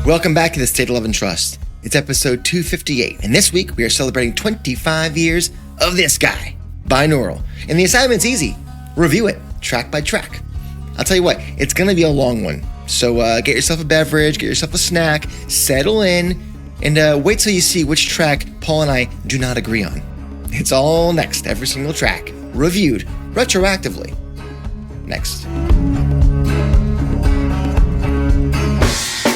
Welcome back to the State of Love and Trust. It's episode 258, and this week we are celebrating 25 years of this guy, Binaural. And the assignment's easy. Review it, track by track. I'll tell you what, it's going to be a long one. So get yourself a beverage, get yourself a snack, settle in, and wait till you see which track Paul and I do not agree on. It's all next, every single track, reviewed retroactively. Next.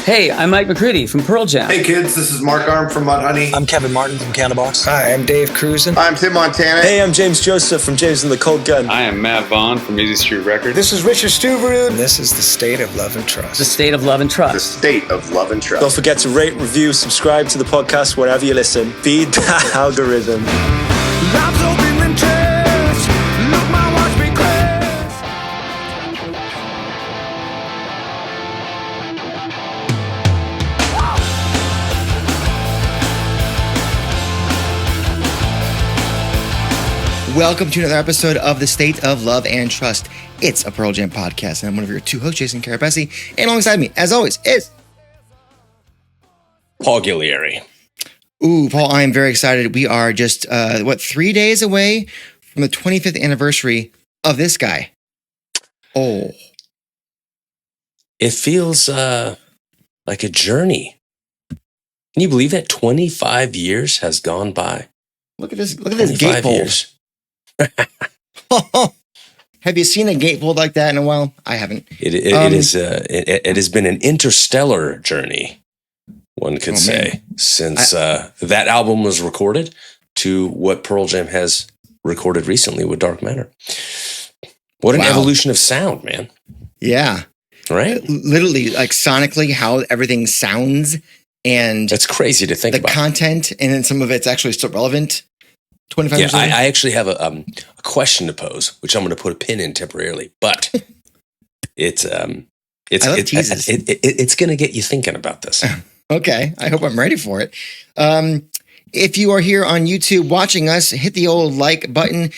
Hey, I'm Mike McCready from Pearl Jam. Hey kids, this is Mark Arm from Mudhoney. I'm Kevin Martin from Candlebox. Hi, I'm Dave Cruzen. I'm Tim Montana. Hey, I'm James Joseph from James and the Cold Gun. I am Matt Vaughn from Easy Street Records. This is Richard Stuberud. And this is the State of Love and Trust. The State of Love and Trust. The State of Love and Trust. Don't forget to rate, review, subscribe to the podcast wherever you listen. Feed the algorithm. Welcome to another episode of the State of Love and Trust. It's a Pearl Jam podcast, and I'm one of your two hosts, Jason Kerepesi, and alongside me, as always, is Paul Ghiglieri. Ooh, Paul, I am very excited. We are just, 3 days away from the 25th anniversary of this guy. Oh. It feels like a journey. Can you believe that 25 years has gone by? Look at this gatefold. Years. Have you seen a gatefold like that in a while? I haven't. It has been an interstellar journey, one could say, since that album was recorded to what Pearl Jam has recorded recently with Dark Matter. What an evolution of sound, man. Yeah. Right? Literally, like sonically, how everything sounds. And that's crazy to think about. The content, and then some of it's actually still relevant. 25 years later. I actually have a question to pose, which I'm going to put a pin in temporarily, but it's going to get you thinking about this. Okay, I hope I'm ready for it. If you are here on YouTube watching us, hit the old like button,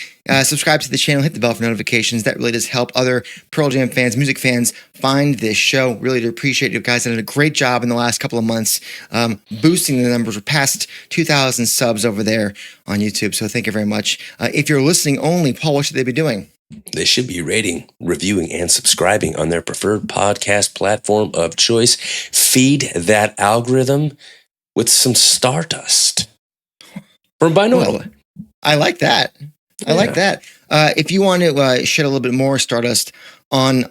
subscribe to the channel, hit the bell for notifications. That really does help other Pearl Jam fans, music fans find this show. Really do appreciate you guys. Done a great job in the last couple of months boosting the numbers. We're past 2,000 subs over there on YouTube, so thank you very much. If you're listening only, Paul, what should they be doing? They should be rating, reviewing, and subscribing on their preferred podcast platform of choice. Feed that algorithm with some stardust. From Binaural. Well, I like that. I like that. If you want to shed a little bit more stardust on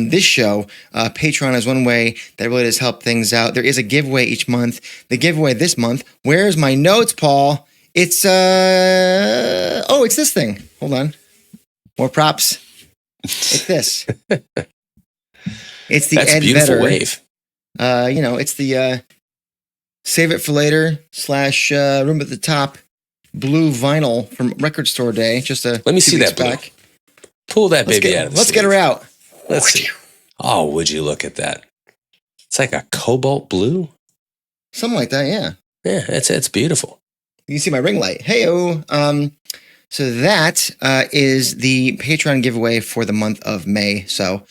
this show, Patreon is one way that really does help things out. There is a giveaway each month. The giveaway this month, where's my notes, Paul? It's it's this thing. Hold on. More props. It's this. It's the That's Ed beautiful Vedder wave. It's the Save It for Later / Room at the Top blue vinyl from Record Store Day. Just let me see that back. Pull that baby out of the Let's get her out. Let's see. Oh, would you look at that? It's like a cobalt blue. Something like that, yeah. Yeah, it's beautiful. You can see my ring light. Hey-o. So that is the Patreon giveaway for the month of May. So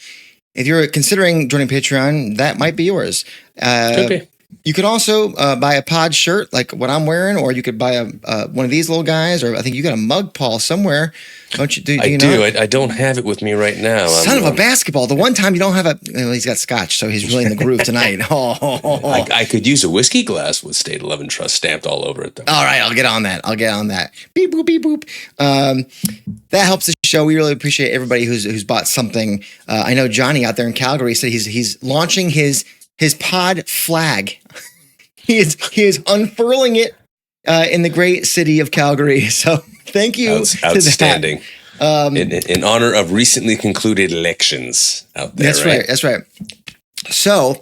if you're considering joining Patreon, that might be yours. Could be. You could also buy a pod shirt like what I'm wearing, or you could buy one of these little guys, or I think you got a mug, Paul, somewhere. Don't you? I do. I don't have it with me right now. Son of a basketball. The one time you don't have he's got scotch, so he's really in the groove tonight. I could use a whiskey glass with State of Love and Trust stamped all over it, though. All right, I'll get on that. Beep, boop, beep, boop. That helps the show. We really appreciate everybody who's bought something. I know Johnny out there in Calgary said he's launching his pod flag. He is unfurling it in the great city of Calgary. So thank you. Outstanding. In honor of recently concluded elections out there. That's right. So,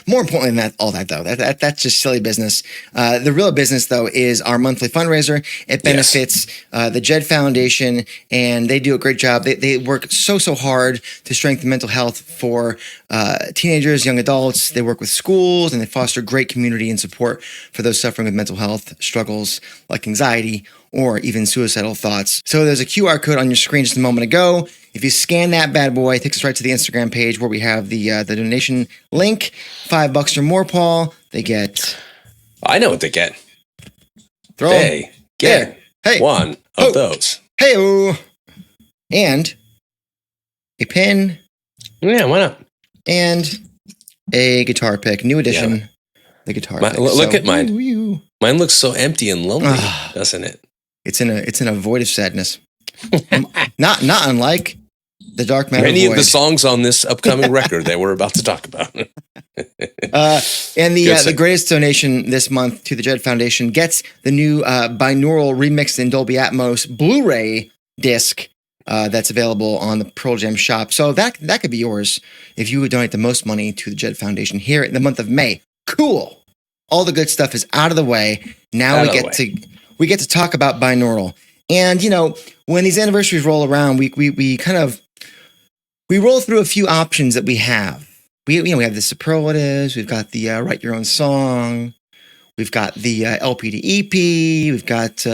more importantly than all that though, that's just silly business. The real business though is our monthly fundraiser. It benefits the Jed Foundation, and they do a great job. They work so hard to strengthen mental health for teenagers, young adults. They work with schools, and they foster great community and support for those suffering with mental health struggles like anxiety or even suicidal thoughts. So there's a QR code on your screen just a moment ago. If you scan that bad boy, it takes us right to the Instagram page where we have the donation link. $5 or more, Paul. They get... I know what they get. Throw They get one of those. Hey-o! And a pin. Yeah, why not? And a guitar pick. New edition. The guitar pick. Look at mine. Mine looks so empty and lonely, doesn't it? It's in a void of sadness. not unlike the Dark Matter Many void. of the songs on this upcoming record that we're about to talk about. And the greatest donation this month to the Jed Foundation gets the new binaural remixed in Dolby Atmos Blu-ray disc that's available on the Pearl Jam shop. So that could be yours if you would donate the most money to the Jed Foundation here in the month of May. Cool. All the good stuff is out of the way. Now we get to talk about binaural. And when these anniversaries roll around, we roll through a few options that we have. We have the superlatives, we've got the write your own song, we've got the LP to EP, we've got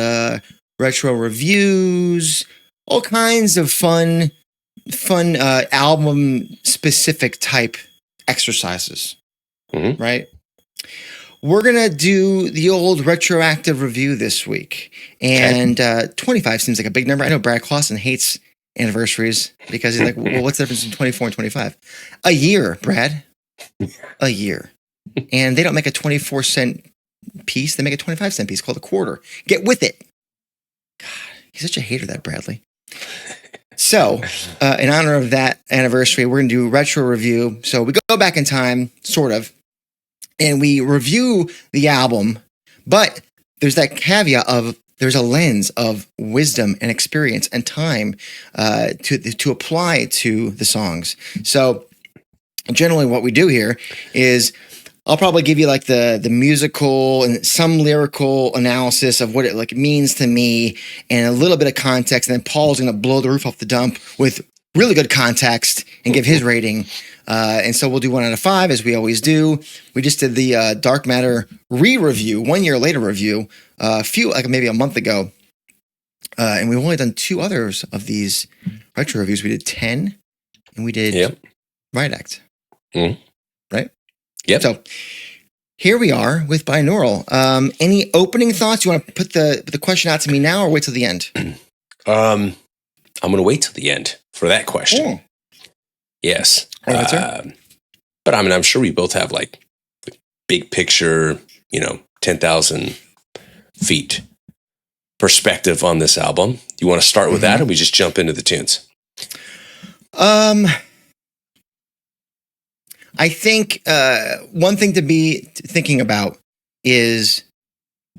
retro reviews, all kinds of fun album specific type exercises. Mm-hmm. Right? We're going to do the old retroactive review this week. And 25 seems like a big number. I know Brad Clausen hates anniversaries because he's like, well, what's the difference between 24 and 25? A year, Brad. A year. And they don't make a 24-cent piece. They make a 25-cent piece called a quarter. Get with it. God, he's such a hater, that Bradley. So, in honor of that anniversary, we're going to do retro review. So we go back in time, sort of, and we review the album, but there's that caveat of there's a lens of wisdom and experience and time to apply to the songs. So generally what we do here is I'll probably give you like the musical and some lyrical analysis of what it means to me and a little bit of context. And then Paul's going to blow the roof off the dump with really good context and give his rating. And so we'll do 1 out of 5 as we always do. We just did the Dark Matter re-review, 1 year later review, maybe a month ago. And we've only done 2 others of these retro reviews. We did 10 and we did Riot Act. Mm. Right? Yep. So here we are with binaural. Any opening thoughts? You want to put the question out to me now or wait till the end? I'm going to wait till the end for that question. Oh. Yes. Right, but I mean, I'm sure we both have like big picture, 10,000 feet perspective on this album. You want to start with that or we just jump into the tunes? I think one thing to be thinking about is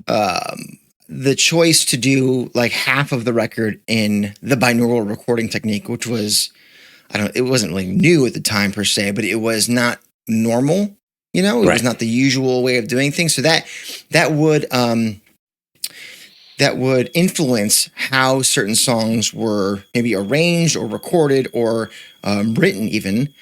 the choice to do like half of the record in the binaural recording technique, which was, it wasn't really new at the time per se, but it was not normal, it was not the usual way of doing things. So that would influence how certain songs were maybe arranged or recorded or written even.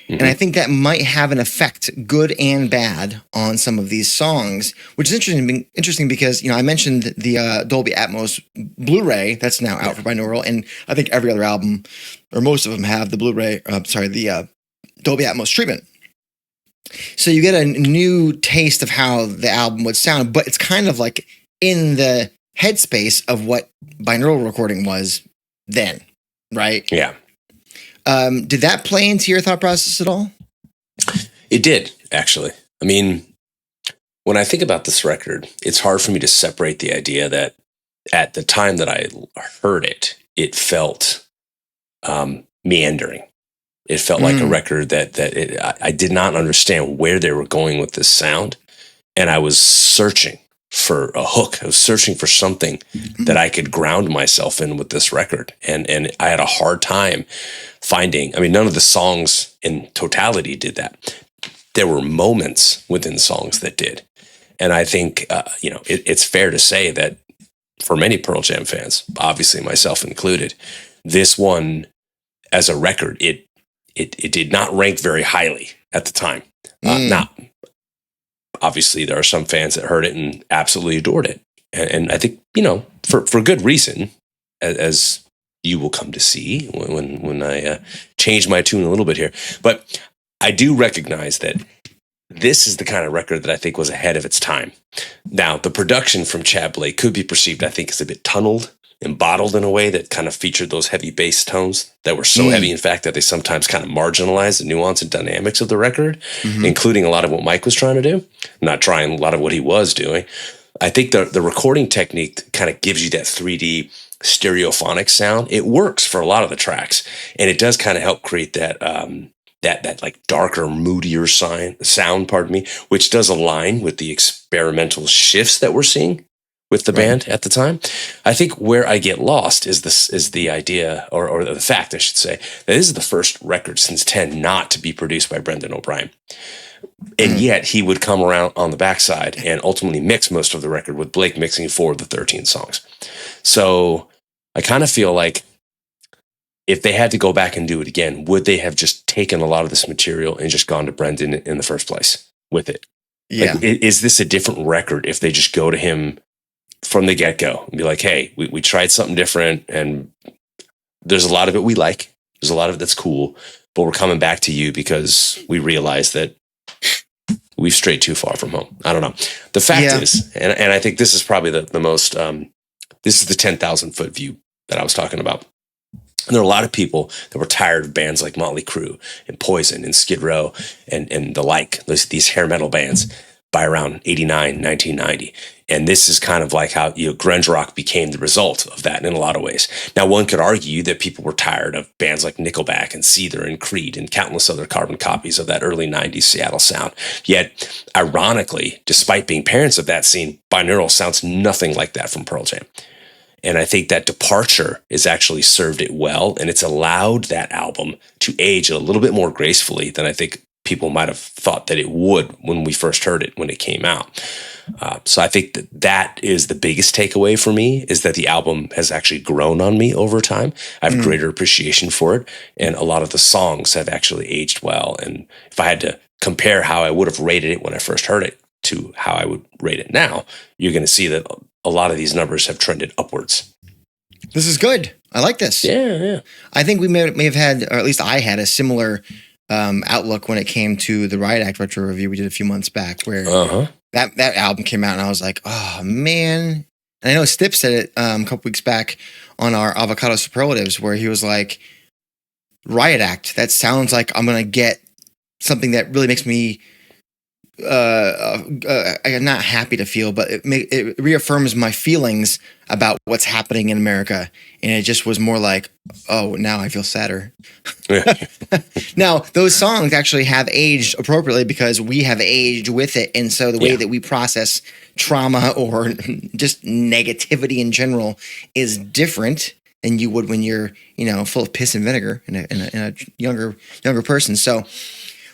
Mm-hmm. And I think that might have an effect, good and bad, on some of these songs, which is interesting because, I mentioned the Dolby Atmos Blu-ray that's now out for binaural, and I think every other album, or most of them, have the the Dolby Atmos treatment. So you get a new taste of how the album would sound, but it's kind of like in the headspace of what binaural recording was then, right? Yeah. Did that play into your thought process at all? It did, actually. I mean, when I think about this record, it's hard for me to separate the idea that at the time that I heard it, it felt meandering. It felt like a record that I did not understand where they were going with this sound. And I was searching for a hook. I was searching for something that I could ground myself in with this record. And I had a hard time finding, none of the songs in totality did that. There were moments within songs that did. And I think, it's fair to say that for many Pearl Jam fans, obviously myself included, this one as a record, it did not rank very highly at the time. Not obviously there are some fans that heard it and absolutely adored it. And I think, for good reason, as you will come to see when I change my tune a little bit here. But I do recognize that this is the kind of record that I think was ahead of its time. Now, the production from Chad Blake could be perceived, I think, as a bit tunneled and bottled in a way that kind of featured those heavy bass tones that were so heavy, in fact, that they sometimes kind of marginalized the nuance and dynamics of the record, including a lot of what Mike was trying to do, not trying a lot of what he was doing. I think the recording technique kind of gives you that 3D stereophonic sound. It works for a lot of the tracks, and it does kind of help create that that like darker, moodier sound, which does align with the experimental shifts that we're seeing with the band at the time. I think where I get lost is the idea, or the fact, I should say, that this is the first record since 10 not to be produced by Brendan O'Brien. And yet he would come around on the backside and ultimately mix most of the record, with Blake mixing 4 of the 13 songs. So I kind of feel like if they had to go back and do it again, would they have just taken a lot of this material and just gone to Brendan in the first place with it? Yeah. Like, is this a different record if they just go to him from the get-go and be like, hey, we tried something different, and there's a lot of it we like. There's a lot of it that's cool, but we're coming back to you because we realize that we've strayed too far from home. I don't know. The fact is, and I think this is probably the most, this is the 10,000 foot view that I was talking about. And there are a lot of people that were tired of bands like Motley Crue and Poison and Skid Row and the like, these hair metal bands by around 89, 1990. And this is kind of like how grunge rock became the result of that in a lot of ways. Now, one could argue that people were tired of bands like Nickelback and Seether and Creed and countless other carbon copies of that early 90s Seattle sound. Yet, ironically, despite being parents of that scene, Binaural sounds nothing like that from Pearl Jam. And I think that departure has actually served it well, and it's allowed that album to age a little bit more gracefully than I think people might have thought that it would when we first heard it when it came out. So I think that is the biggest takeaway for me, is that the album has actually grown on me over time. I have greater appreciation for it, and a lot of the songs have actually aged well. And if I had to compare how I would have rated it when I first heard it to how I would rate it now, you're going to see that a lot of these numbers have trended upwards. This is good. I like this. Yeah. I think we may have had, or at least I had, a similar outlook when it came to the Riot Act retro review we did a few months back, where that album came out and I was like, oh man. And I know Stip said it a couple weeks back on our Avocado Superlatives, where he was like, Riot Act, that sounds like I'm going to get something that really makes me I'm not happy to feel, but it reaffirms my feelings about what's happening in America. And it just was more like, oh, now I feel sadder. Now, those songs actually have aged appropriately because we have aged with it. And so the way that we process trauma or just negativity in general is different than you would when you're, full of piss and vinegar in a younger person. So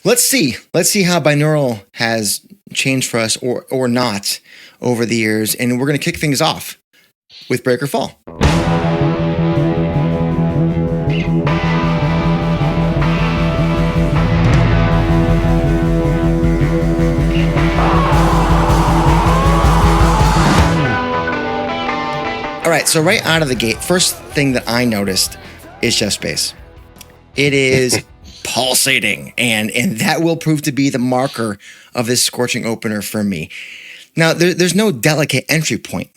let's see how binaural has changed for us or not over the years. And we're going to kick things off with Breakerfall. All right, so right out of the gate, first thing that I noticed is chest bass. It is pulsating, and that will prove to be the marker of this scorching opener for me. Now, there's no delicate entry point.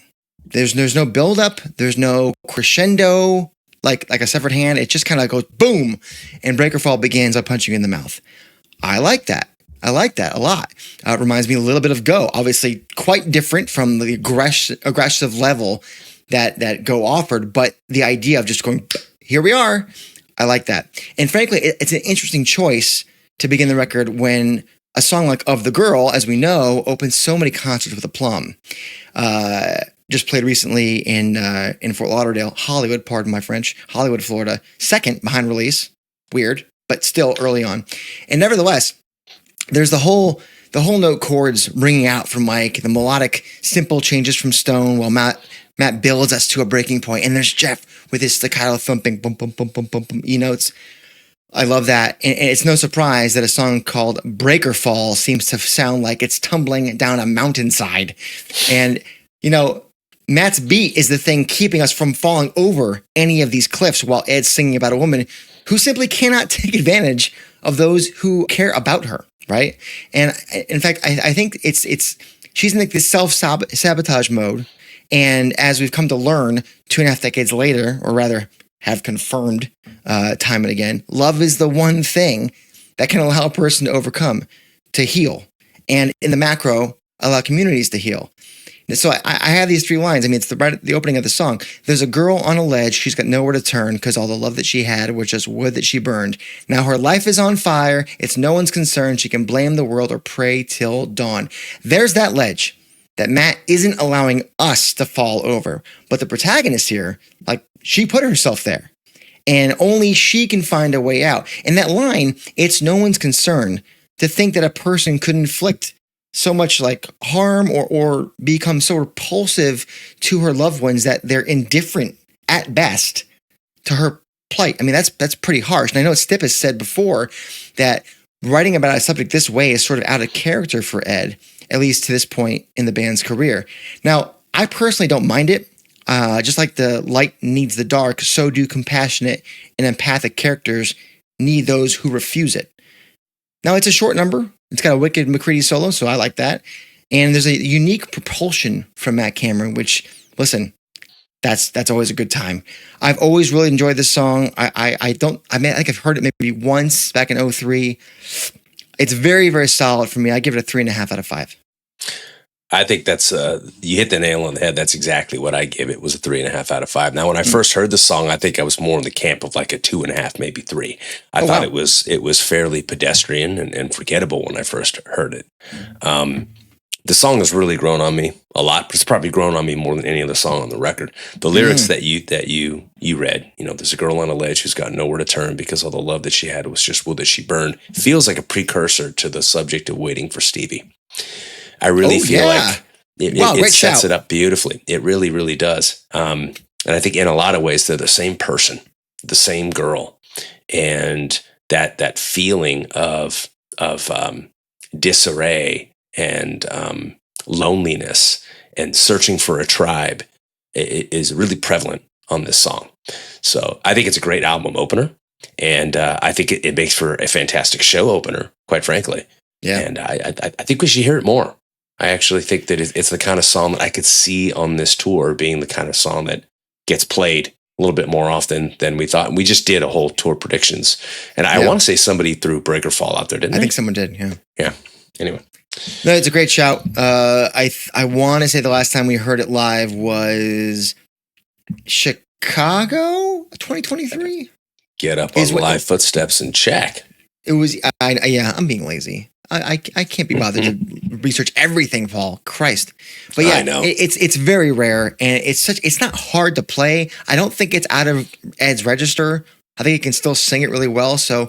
There's no build-up. There's no crescendo like a severed hand. It just kind of goes boom, and Breakerfall begins by punching you in the mouth. I like that. I like that a lot. It reminds me a little bit of Go. Obviously, quite different from the aggressive level that Go offered, but the idea of just going, here we are. I like that. And frankly, it's an interesting choice to begin the record when a song like Of the Girl, as we know, opens so many concerts with aplomb. Just played recently in Fort Lauderdale, Hollywood, pardon my French, Hollywood, Florida, second behind release. Weird, but still early on. And nevertheless, there's the whole note chords ringing out from Mike, the melodic, simple changes from Stone, while Matt builds us to a breaking point, and there's Jeff with his staccato thumping, boom, boom, boom, boom, boom, boom, E-notes. I love that, and it's no surprise that a song called Breakerfall seems to sound like it's tumbling down a mountainside. And, Matt's beat is the thing keeping us from falling over any of these cliffs while Ed's singing about a woman who simply cannot take advantage of those who care about her, right? And in fact, I think she's in like this self-sabotage mode. And as we've come to learn 2.5 decades later, or rather have confirmed time and again, love is the one thing that can allow a person to overcome, to heal. And in the macro, allow communities to heal. So I have these 3 lines. I mean, it's the opening of the song. There's a girl on a ledge. She's got nowhere to turn because all the love that she had was just wood that she burned. Now her life is on fire. It's no one's concern. She can blame the world or pray till dawn. There's that ledge that Matt isn't allowing us to fall over. But the protagonist here, like, she put herself there. And only she can find a way out. And that line, it's no one's concern, to think that a person could inflict so much like harm or become so repulsive to her loved ones that they're indifferent at best to her plight. I mean, that's pretty harsh. And I know Stipp has said before that writing about a subject this way is sort of out of character for Ed, at least to this point in the band's career. Now, I personally don't mind it. Just like the light needs the dark, so do compassionate and empathic characters need those who refuse it. Now, it's a short number. It's got a wicked McCready solo, so I like that. And there's a unique propulsion from Matt Cameron, which, listen, that's always a good time. I've always really enjoyed this song. I think I've heard it maybe once back in 2003. It's very, very solid for me. I give it a 3.5 out of 5. I think that's you hit the nail on the head. That's exactly what I give it, was a 3.5 out of 5. Now, when I first heard the song, I think I was more in the camp of like a 2.5, maybe 3. I thought it was fairly pedestrian and forgettable when I first heard it. The song has really grown on me a lot. It's probably grown on me more than any other song on the record. The lyrics that you read, there's a girl on a ledge who's got nowhere to turn because all the love that she had was just wood that she burned, feels like a precursor to the subject of Waiting for Stevie. I really feel like it sets it up beautifully. It really, really does. And I think in a lot of ways, they're the same person, the same girl. And that feeling of disarray and loneliness and searching for a tribe is really prevalent on this song. So I think it's a great album opener. And I think it makes for a fantastic show opener, quite frankly. Yeah. And I think we should hear it more. I actually think that it's the kind of song that I could see on this tour being the kind of song that gets played a little bit more often than we thought. We just did a whole tour predictions. And I want to say somebody threw Breakerfall out there, didn't they? I think someone did, yeah. Yeah. Anyway. No, it's a great shout. I want to say the last time we heard it live was Chicago 2023? Get up on live footsteps and check. It was, I'm being lazy. I can't be bothered to research everything, Paul. Christ. But yeah, I know. It's very rare, and it's not hard to play. I don't think it's out of Ed's register. I think he can still sing it really well. So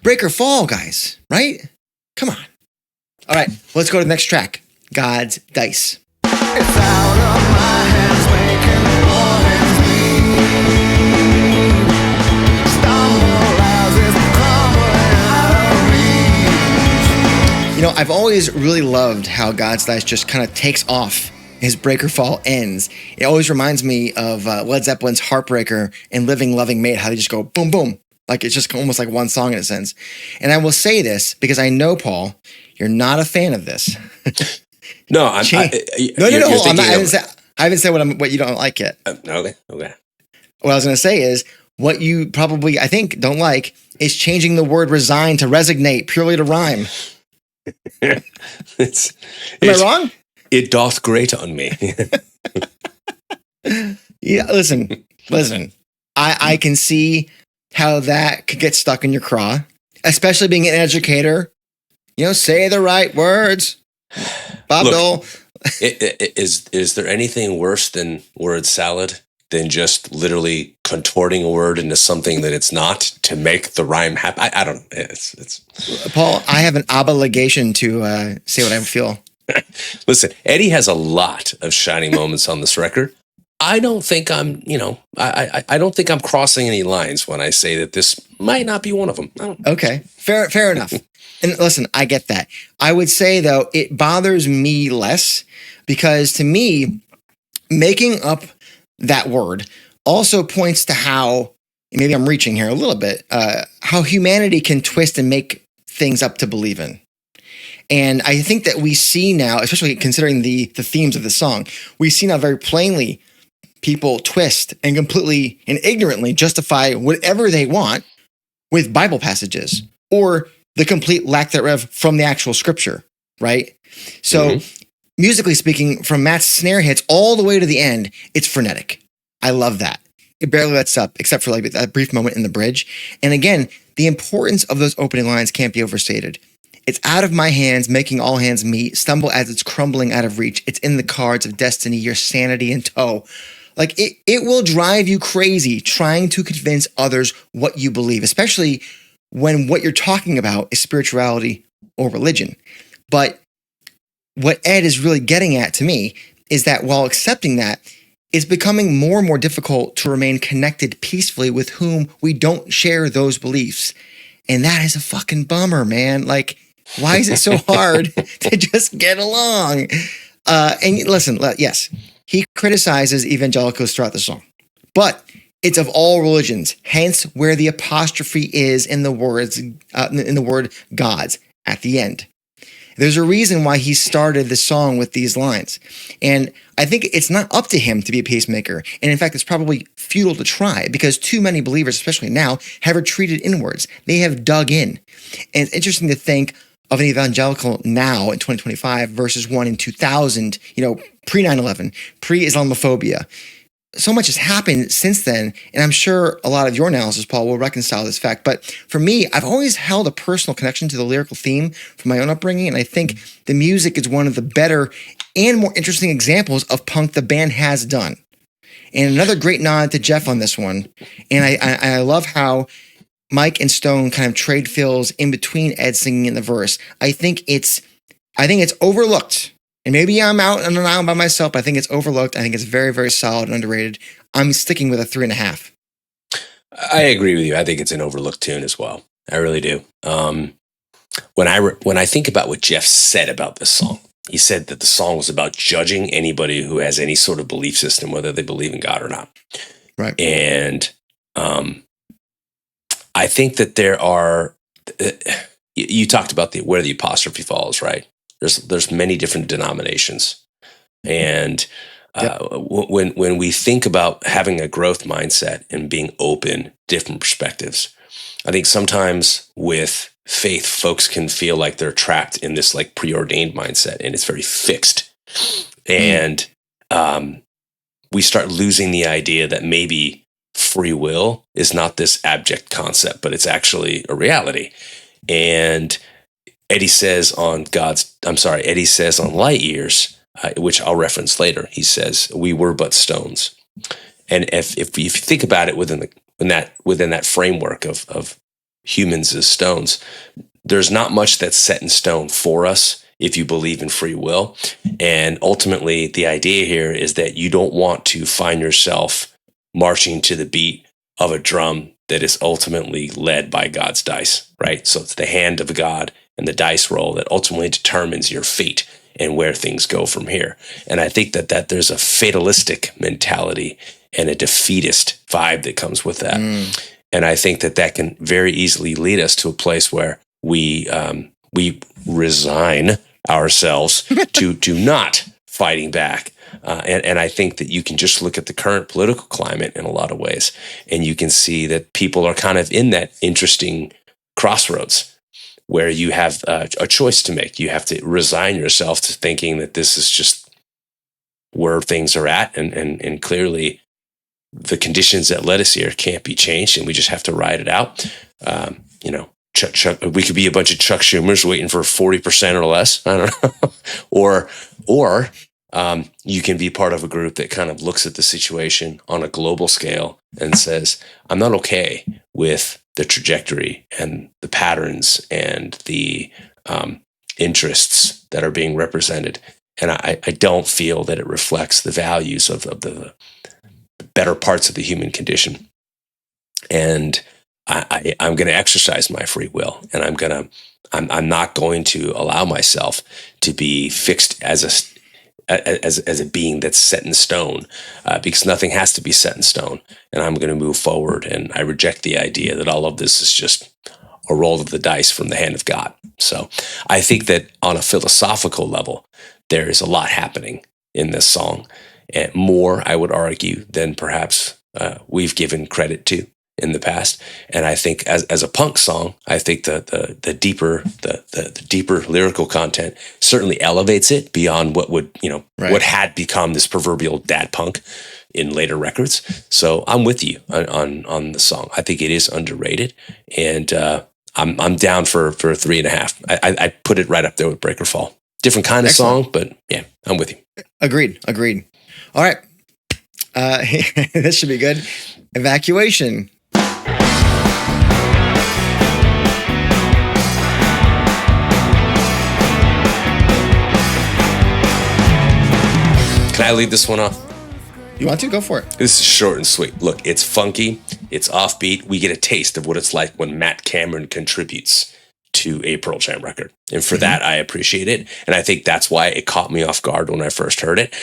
Breakerfall, guys, right? Come on. All right, let's go to the next track. God's Dice. It's out of my hands, making warnings bleed. Stumble as it's crumbling out of reach. I've always really loved how God's Dice just kind of takes off. His Breakerfall ends. It always reminds me of Led Zeppelin's Heartbreaker and Living Loving Mate, how they just go boom, boom. Like it's just almost like one song in a sense. And I will say this because I know, Paul, you're not a fan of this. No, I'm not. I haven't said what you don't like yet. Okay. What I was going to say is what you probably, I think, don't like is changing the word resign to resignate purely to rhyme. Am I wrong? It doth grate on me. Yeah, listen. I can see how that could get stuck in your craw, especially being an educator. Say the right words. Bob Dole. Is there anything worse than word salad than just literally contorting a word into something that it's not to make the rhyme happen? I don't. It's Paul, I have an obligation to say what I feel. Listen, Eddie has a lot of shining moments on this record. I don't think I'm, I don't think I'm crossing any lines when I say that this might not be one of them. Okay, fair enough. And listen, I get that. I would say, though, it bothers me less because to me, making up that word also points to how, maybe I'm reaching here a little bit, how humanity can twist and make things up to believe in. And I think that we see now, especially considering the themes of the song, we see now very plainly people twist and completely and ignorantly justify whatever they want with Bible passages or the complete lack thereof from the actual scripture, right? So musically speaking, from Matt's snare hits all the way to the end, it's frenetic. I love that. It barely lets up, except for like that brief moment in the bridge. And again, the importance of those opening lines can't be overstated. It's out of my hands, making all hands meet, stumble as it's crumbling out of reach. It's in the cards of destiny, your sanity in tow. Like it will drive you crazy trying to convince others what you believe, especially when what you're talking about is spirituality or religion. But what Ed is really getting at to me is that while accepting that, it's becoming more and more difficult to remain connected peacefully with whom we don't share those beliefs. And that is a fucking bummer, man. Like, why is it so hard to just get along? And listen, yes, he criticizes evangelicals throughout the song, but it's of all religions, hence where the apostrophe is in the word God's at the end. There's a reason why he started the song with these lines. And I think it's not up to him to be a pacemaker. And in fact, it's probably futile to try because too many believers, especially now, have retreated inwards. They have dug in. And it's interesting to think of an evangelical now in 2025 versus one in 2000, pre 9/11, pre-Islamophobia. So much has happened since then, and I'm sure a lot of your analysis, Paul, will reconcile this fact. But for me, I've always held a personal connection to the lyrical theme from my own upbringing, and I think the music is one of the better and more interesting examples of punk the band has done. And another great nod to Jeff on this one, and I love how Mike and Stone kind of trade fills in between Ed singing in the verse. I think it's overlooked. And maybe I'm out on an island by myself, but I think it's overlooked. I think it's very, very solid and underrated. I'm sticking with a 3.5. I agree with you. I think it's an overlooked tune as well. I really do. When I think about what Jeff said about this song, he said that the song was about judging anybody who has any sort of belief system, whether they believe in God or not. Right. And I think that there are. You talked about where the apostrophe falls, right? There's many different denominations, and when we think about having a growth mindset and being open, different perspectives, I think sometimes with faith, folks can feel like they're trapped in this like preordained mindset, and it's very fixed, and we start losing the idea that maybe free will is not this abject concept, but it's actually a reality, and Eddie says on Light Years, which I'll reference later, he says, "We were but stones." And if you think about it within that framework of humans as stones, there's not much that's set in stone for us if you believe in free will. And ultimately, the idea here is that you don't want to find yourself marching to the beat of a drum that is ultimately led by God's dice, right? So it's the hand of God and the dice roll that ultimately determines your fate and where things go from here. And I think that there's a fatalistic mentality and a defeatist vibe that comes with that. And I think that can very easily lead us to a place where we resign ourselves to not fighting back. And I think that you can just look at the current political climate in a lot of ways, and you can see that people are kind of in that interesting crossroads where you have a choice to make. You have to resign yourself to thinking that this is just where things are at, and clearly the conditions that led us here can't be changed, and we just have to ride it out. We could be a bunch of Chuck Schumers waiting for 40% or less. I don't know, or you can be part of a group that kind of looks at the situation on a global scale and says, "I'm not okay with the trajectory and the patterns and the interests that are being represented. And I don't feel that it reflects the values of the better parts of the human condition. And I'm going to exercise my free will, and I'm not going to allow myself to be fixed as as a being that's set in stone, because nothing has to be set in stone. And I'm going to move forward, and I reject the idea that all of this is just a roll of the dice from the hand of God. So I think that on a philosophical level, there is a lot happening in this song, and more, I would argue, than perhaps we've given credit to in the past. And I think as a punk song, I think the deeper lyrical content certainly elevates it beyond what would, what had become this proverbial dad punk in later records. So I'm with you on the song. I think it is underrated, and I'm down for 3.5. I put it right up there with Breakerfall. Different kind of song, but yeah, I'm with you. Agreed. All right. This should be good. Evacuation. Can I lead this one off? You want to? Go for it. This is short and sweet. Look, it's funky. It's offbeat. We get a taste of what it's like when Matt Cameron contributes to a Pearl Jam record. And for that, I appreciate it. And I think that's why it caught me off guard when I first heard it.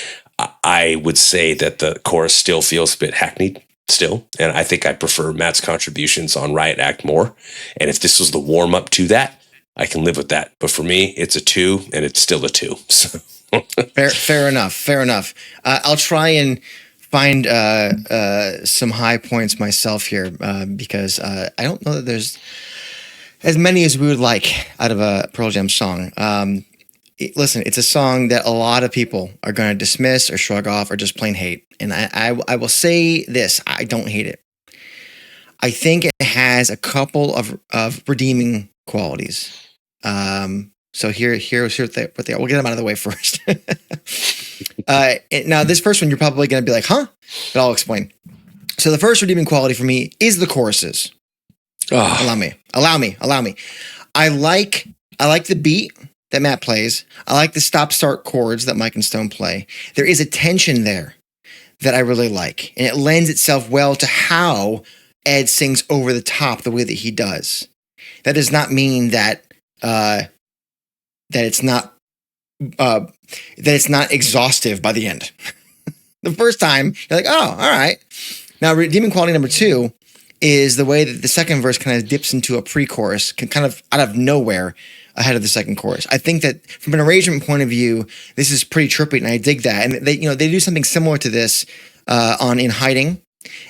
I would say that the chorus still feels a bit hackneyed still. And I think I prefer Matt's contributions on Riot Act more. And if this was the warm up to that, I can live with that. But for me, it's a 2, and it's still a 2. So. Fair enough. I'll try and find some high points myself here, because I don't know that there's as many as we would like out of a Pearl Jam song. Listen, it's a song that a lot of people are going to dismiss or shrug off or just plain hate. And I will say this, I don't hate it. I think it has a couple of redeeming qualities. So here's what they are. We'll get them out of the way first. Now, this first one, you're probably going to be like, huh? But I'll explain. So the first redeeming quality for me is the choruses. Oh. Allow me. I like the beat that Matt plays. I like the stop-start chords that Mike and Stone play. There is a tension there that I really like, and it lends itself well to how Ed sings over the top the way that he does. That does not mean that it's not exhaustive by the end. The first time, you're like, oh, all right. Now, redeeming quality number 2 is the way that the second verse kind of dips into a pre-chorus, kind of out of nowhere ahead of the second chorus. I think that from an arrangement point of view, this is pretty trippy, and I dig that. And they do something similar to this on In Hiding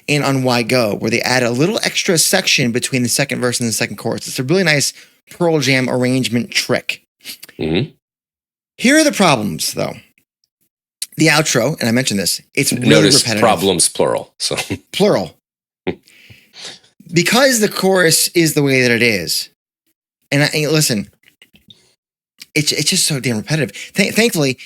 and on Why Go, where they add a little extra section between the second verse and the second chorus. It's a really nice Pearl Jam arrangement trick. Mm-hmm. Here are the problems, though. The outro, and I mentioned this, it's really repetitive. Problems, plural. So plural. Because the chorus is the way that it is, and listen, it's just so damn repetitive. Thankfully,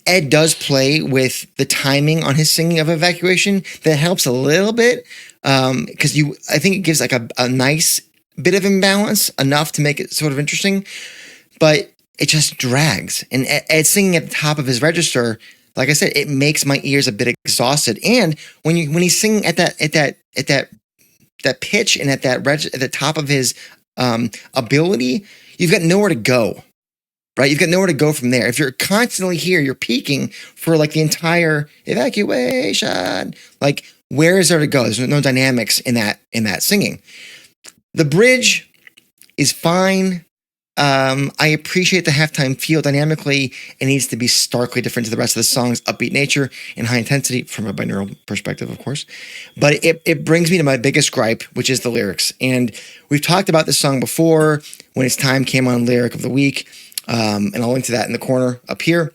Ed does play with the timing on his singing of Evacuation. That helps a little bit, because I think it gives like a nice bit of imbalance, enough to make it sort of interesting, but it just drags. And Ed singing at the top of his register, like I said, it makes my ears a bit exhausted. And when he's singing at that pitch and at the top of his ability, you've got nowhere to go, right? You've got nowhere to go from there. If you're constantly here, you're peaking for like the entire evacuation. Like, where is there to go? There's no dynamics in that singing. The bridge is fine. I appreciate the halftime feel. Dynamically, it needs to be starkly different to the rest of the song's upbeat nature and high intensity from a binaural perspective, of course. But it brings me to my biggest gripe, which is the lyrics. And we've talked about this song before when It's Time came on Lyric of the Week. And I'll link to that in the corner up here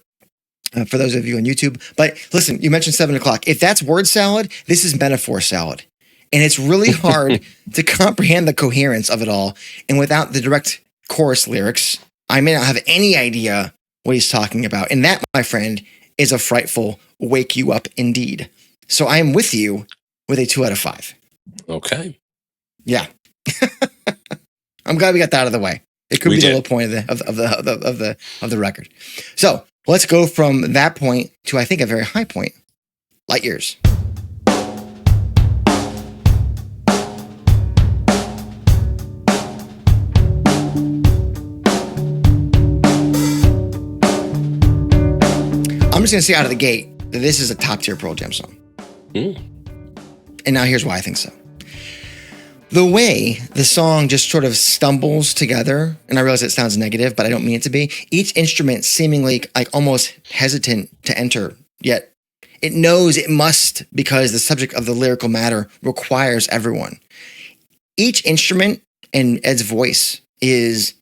for those of you on YouTube. But listen, you mentioned 7 o'clock. If that's word salad, this is metaphor salad. And it's really hard to comprehend the coherence of it all. And without the direct chorus lyrics, I may not have any idea what he's talking about. And that, my friend, is a frightful wake you up indeed. So I am with you with a 2 out of 5. Okay. Yeah. I'm glad we got that out of the way. It could be the low point of the record. So let's go from that point to, I think, a very high point. Light years. I'm just going to say out of the gate that this is a top tier Pearl Jam song. And now here's why I think so. The way the song just sort of stumbles together, and I realize it sounds negative, but I don't mean it to be. Each instrument seemingly like almost hesitant to enter, yet it knows it must because the subject of the lyrical matter requires everyone. Each instrument and Ed's voice it's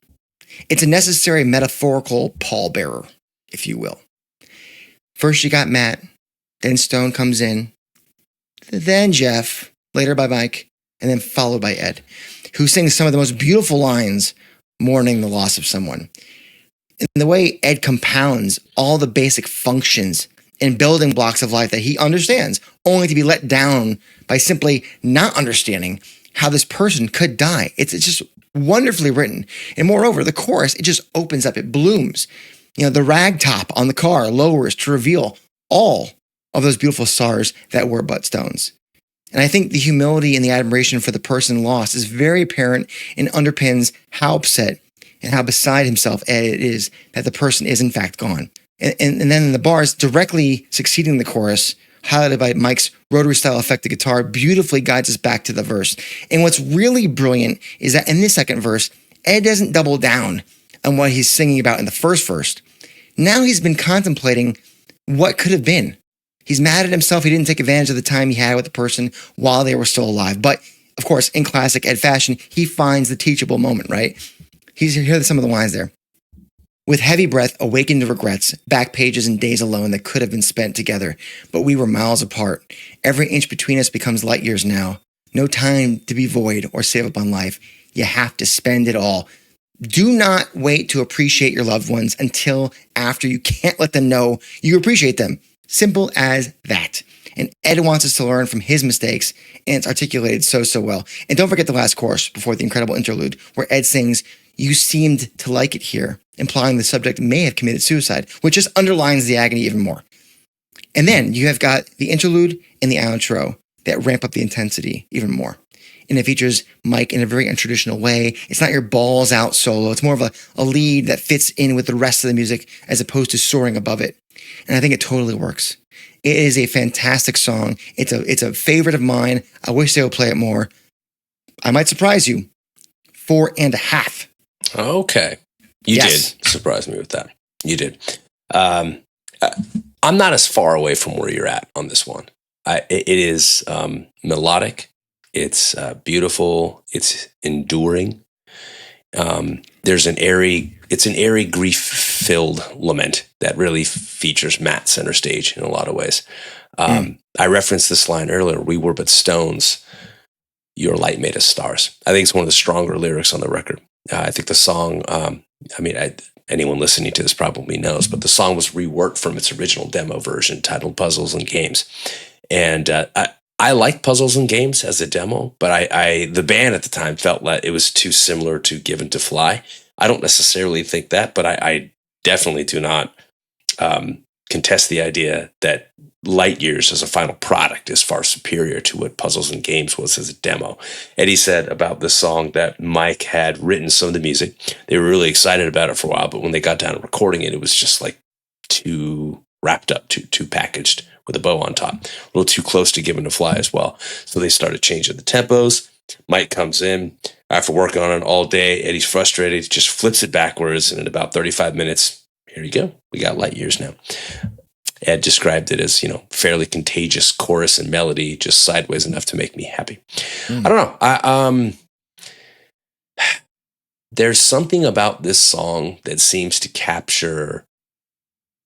a necessary metaphorical pallbearer, if you will. First you got Matt, then Stone comes in, then Jeff, later by Mike, and then followed by Ed, who sings some of the most beautiful lines mourning the loss of someone. And the way Ed compounds all the basic functions and building blocks of life that he understands, only to be let down by simply not understanding how this person could die. It's just wonderfully written. And moreover, the chorus, it just opens up, it blooms. The rag top on the car lowers to reveal all of those beautiful stars that were but stones. And I think the humility and the admiration for the person lost is very apparent and underpins how upset and how beside himself Ed is that the person is in fact gone. And then the bars directly succeeding the chorus, highlighted by Mike's rotary style affected guitar, beautifully guides us back to the verse. And what's really brilliant is that in this second verse, Ed doesn't double down on what he's singing about in the first verse. Now he's been contemplating what could have been. He's mad at himself. He didn't take advantage of the time he had with the person while they were still alive. But of course, in classic Ed fashion, he finds the teachable moment, right? Here are some of the lines there. With heavy breath, awakened to regrets, back pages and days alone that could have been spent together, but we were miles apart. Every inch between us becomes light years now. No time to be void or save up on life. You have to spend it all. Do not wait to appreciate your loved ones until after you can't let them know you appreciate them. Simple as that. And Ed wants us to learn from his mistakes, and it's articulated so well. And don't forget the last chorus before the incredible interlude, where Ed sings, "You seemed to like it here," implying the subject may have committed suicide, which just underlines the agony even more. And then you have got the interlude and the outro that ramp up the intensity even more. And it features Mike in a very untraditional way. It's not your balls out solo. It's more of a lead that fits in with the rest of the music as opposed to soaring above it. And I think it totally works. It is a fantastic song. It's a favorite of mine. I wish they would play it more. I might surprise you. 4.5. Okay. You did surprise me with that. You did. I'm not as far away from where you're at on this one. It is melodic. It's beautiful. It's enduring. It's an airy, grief-filled lament that really features Matt center stage in a lot of ways. I referenced this line earlier, "We were but stones, your light made us stars." I think it's one of the stronger lyrics on the record. I think the song, anyone listening to this probably knows, but the song was reworked from its original demo version titled Puzzles and Games. And I liked Puzzles and Games as a demo, but the band at the time felt like it was too similar to Given to Fly. I don't necessarily think that, but I definitely do not contest the idea that Light Years as a final product is far superior to what Puzzles and Games was as a demo. Eddie said about this song that Mike had written some of the music. They were really excited about it for a while, but when they got down to recording it, it was just like too wrapped up, too packaged with a bow on top. A little too close to Given to Fly as well. So they started changing the tempos. Mike comes in after working on it all day. Eddie's frustrated. He just flips it backwards, and in about 35 minutes, here you go. We got Light Years now. Ed described it as, fairly contagious chorus and melody, just sideways enough to make me happy. I don't know. There's something about this song that seems to capture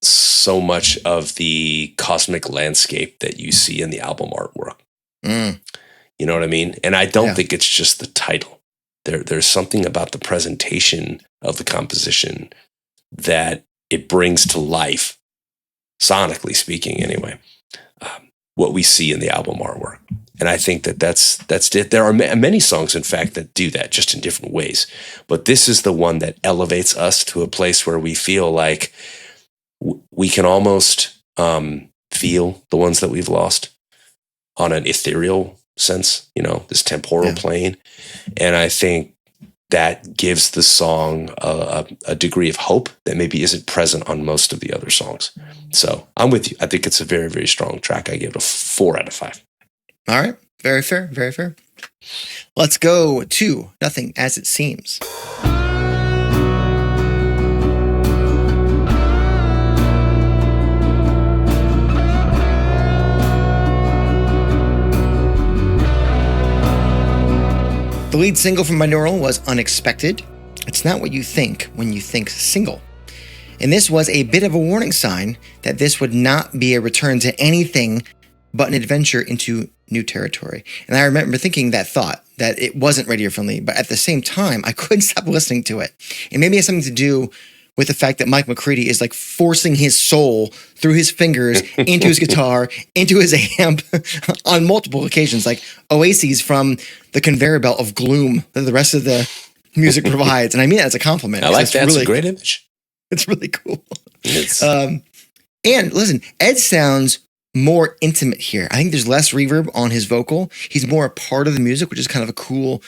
so much of the cosmic landscape that you see in the album artwork. You know what I mean? And I don't think it's just the title. There's something about the presentation of the composition that it brings to life, sonically speaking anyway, what we see in the album artwork. And I think that's it. There are many songs, in fact, that do that just in different ways. But this is the one that elevates us to a place where we feel like we can almost feel the ones that we've lost on an ethereal sense, this temporal plane. And I think that gives the song a degree of hope that maybe isn't present on most of the other songs. So I'm with you. I think it's a very, very strong track. I give it a 4 out of 5. All right. Very fair. Very fair. Let's go to Nothing As It Seems. The lead single from Binaural was Unexpected. It's not what you think when you think single. And this was a bit of a warning sign that this would not be a return to anything but an adventure into new territory. And I remember thinking that thought, that it wasn't radio friendly, but at the same time, I couldn't stop listening to it. And maybe it has something to do with the fact that Mike McCready is like forcing his soul through his fingers into his guitar, into his amp on multiple occasions, like oases from the conveyor belt of gloom that the rest of the music provides. And I mean that as a compliment. I like that. It's really, a great image. It's really cool. And listen, Ed sounds more intimate here. I think there's less reverb on his vocal. He's more a part of the music, which is kind of a cool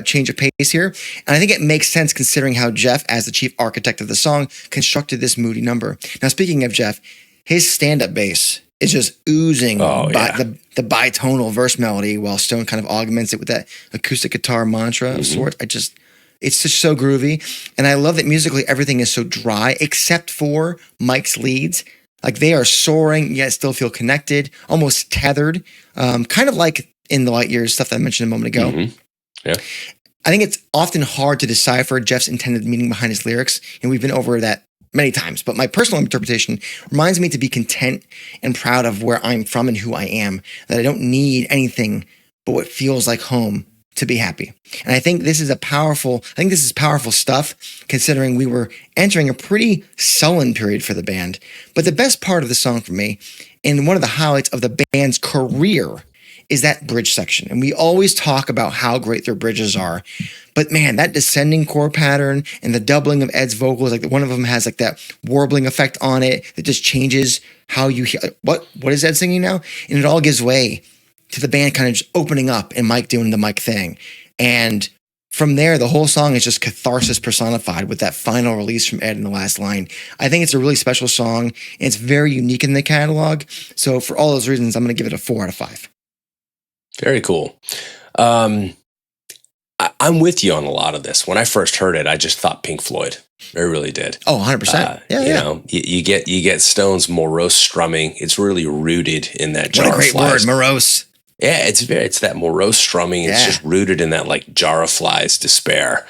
change of pace here. And I think it makes sense considering how Jeff, as the chief architect of the song, constructed this moody number. Now, speaking of Jeff, his stand-up bass is just oozing the bitonal verse melody, while Stone kind of augments it with that acoustic guitar mantra of sorts. It's just so groovy. And I love that musically everything is so dry, except for Mike's leads. Like they are soaring, yet still feel connected, almost tethered, kind of like in the Light Years stuff that I mentioned a moment ago. Mm-hmm. Yeah. I think it's often hard to decipher Jeff's intended meaning behind his lyrics, and we've been over that many times. But my personal interpretation reminds me to be content and proud of where I'm from and who I am, that I don't need anything but what feels like home to be happy. And I think this is powerful stuff, considering we were entering a pretty sullen period for the band. But the best part of the song for me, and one of the highlights of the band's career, is that bridge section. And we always talk about how great their bridges are. But man, that descending chord pattern and the doubling of Ed's vocals, like one of them has like that warbling effect on it that just changes how you hear. What is Ed singing now? And it all gives way to the band kind of just opening up and Mike doing the Mike thing. And from there, the whole song is just catharsis personified with that final release from Ed in the last line. I think it's a really special song, and it's very unique in the catalog. So for all those reasons, I'm going to give it a 4 out of 5. Very cool. I'm with you on a lot of this. When I first heard it, I just thought Pink Floyd. I really did. Oh, 100%. You know, you get Stone's morose strumming. It's really rooted in that jar of flies. What a great word, morose. Yeah, it's that morose strumming. It's just rooted in that like jar of flies despair.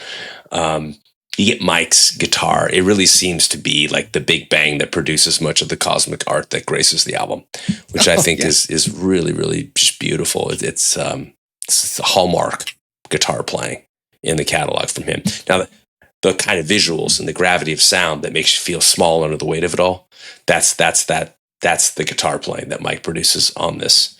You get Mike's guitar. It really seems to be like the Big Bang that produces much of the cosmic art that graces the album, which I think is really, really just beautiful. It's a hallmark guitar playing in the catalog from him. Now, the kind of visuals and the gravity of sound that makes you feel small under the weight of it all, that's the guitar playing that Mike produces on this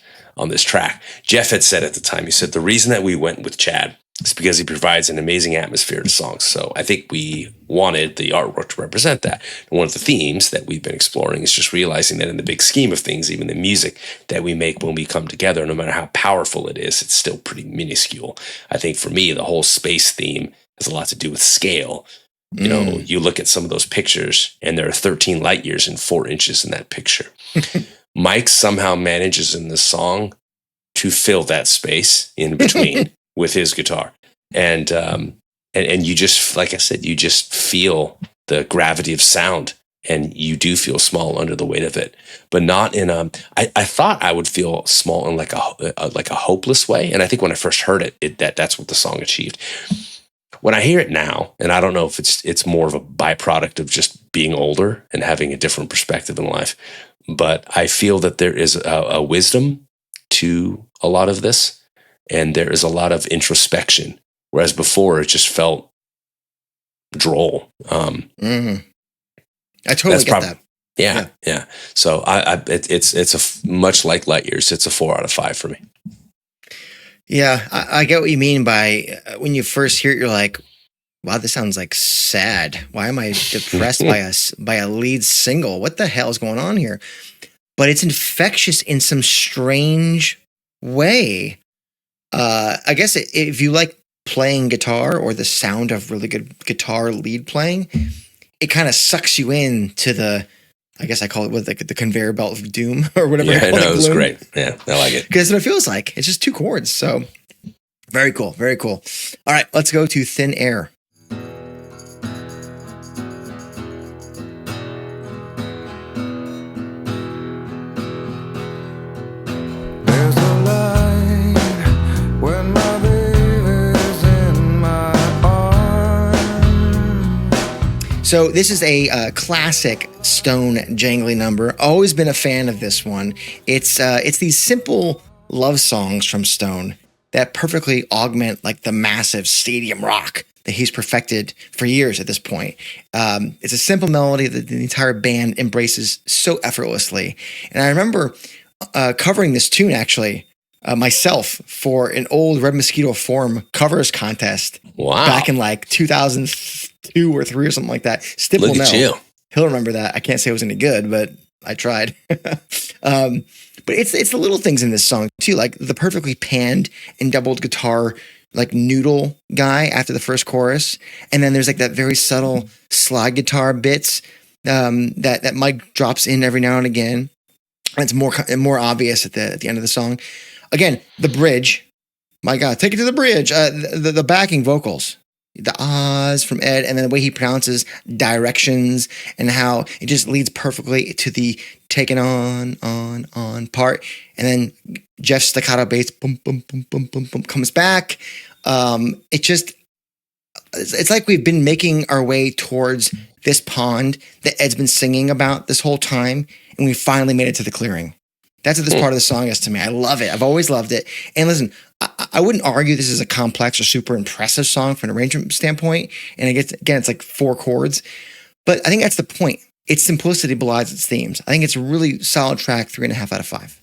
track. Jeff had said at the time, he said, the reason that we went with Chad is because he provides an amazing atmosphere to songs. So I think we wanted the artwork to represent that. And one of the themes that we've been exploring is just realizing that in the big scheme of things, even the music that we make when we come together, no matter how powerful it is, it's still pretty minuscule. I think for me, the whole space theme has a lot to do with scale. You know, you look at some of those pictures and there are 13 light years and 4 inches in that picture. Mike somehow manages in this song to fill that space in between with his guitar. And you just, like I said, you just feel the gravity of sound, and you do feel small under the weight of it, but not in I thought I would feel small in like a hopeless way. And I think when I first heard it, that's what the song achieved. When I hear it now, and I don't know if it's more of a byproduct of just being older and having a different perspective in life, but I feel that there is a wisdom to a lot of this, and there is a lot of introspection, whereas before it just felt droll. I totally get that. Yeah. So it's much like Light Years. It's a 4 out of 5 for me. Yeah, I get what you mean by when you first hear it, you're like, wow, this sounds like sad. Why am I depressed by a lead single? What the hell is going on here? But it's infectious in some strange way. I guess if you like playing guitar or the sound of really good guitar lead playing, it kind of sucks you in to the, I guess I call it the conveyor belt of doom or whatever. Yeah, no, it was great. Yeah, I like it. Because that's what it feels like. It's just 2 chords. So very cool. Very cool. All right, let's go to Thin Air. So this is a classic Stone jangly number. Always been a fan of this one. It's these simple love songs from Stone that perfectly augment like the massive stadium rock that he's perfected for years at this point. It's a simple melody that the entire band embraces so effortlessly. And I remember covering this tune actually myself for an old Red Mosquito Forum covers contest. Wow. Back in like 2002 or 3 or something like that. Stip will know. He'll remember that. I can't say it was any good, but I tried. But it's the little things in this song too, like the perfectly panned and doubled guitar, like noodle guy after the first chorus, and then there's like that very subtle slide guitar bits that Mike drops in every now and again. And it's more obvious at the end of the song. Again, the bridge. My God, take it to the bridge. The backing vocals, the ahs from Ed, and then the way he pronounces directions and how it just leads perfectly to the taking on part. And then Jeff's staccato bass, boom, boom, boom, boom, boom, boom, comes back. It's like we've been making our way towards this pond that Ed's been singing about this whole time, and we finally made it to the clearing. That's what this part of the song is to me. I love it. I've always loved it. And listen, I wouldn't argue this is a complex or super impressive song from an arrangement standpoint. And it's like 4 chords. But I think that's the point. Its simplicity belies its themes. I think it's a really solid track, 3.5 out of 5.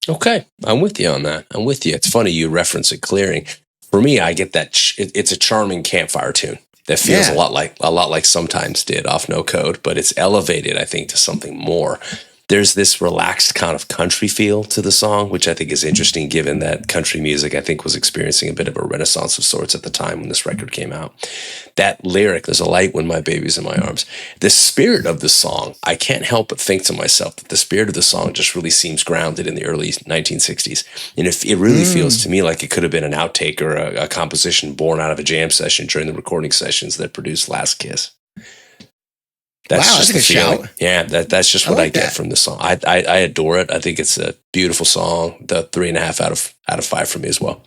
Okay, I'm with you on that. I'm with you. It's funny you reference it clearing. For me, I get that it's a charming campfire tune that feels a lot like Sometimes did off No Code, but it's elevated, I think, to something more. There's this relaxed kind of country feel to the song, which I think is interesting given that country music, I think, was experiencing a bit of a renaissance of sorts at the time when this record came out. That lyric, there's a light when my baby's in my arms. The spirit of the song, I can't help but think to myself that the spirit of the song just really seems grounded in the early 1960s. And it really feels to me like it could have been an outtake or a composition born out of a jam session during the recording sessions that produced Last Kiss. That's just the feeling. Yeah, that's just what I get from the song. I adore it. I think it's a beautiful song. The 3.5 out of 5 for me as well.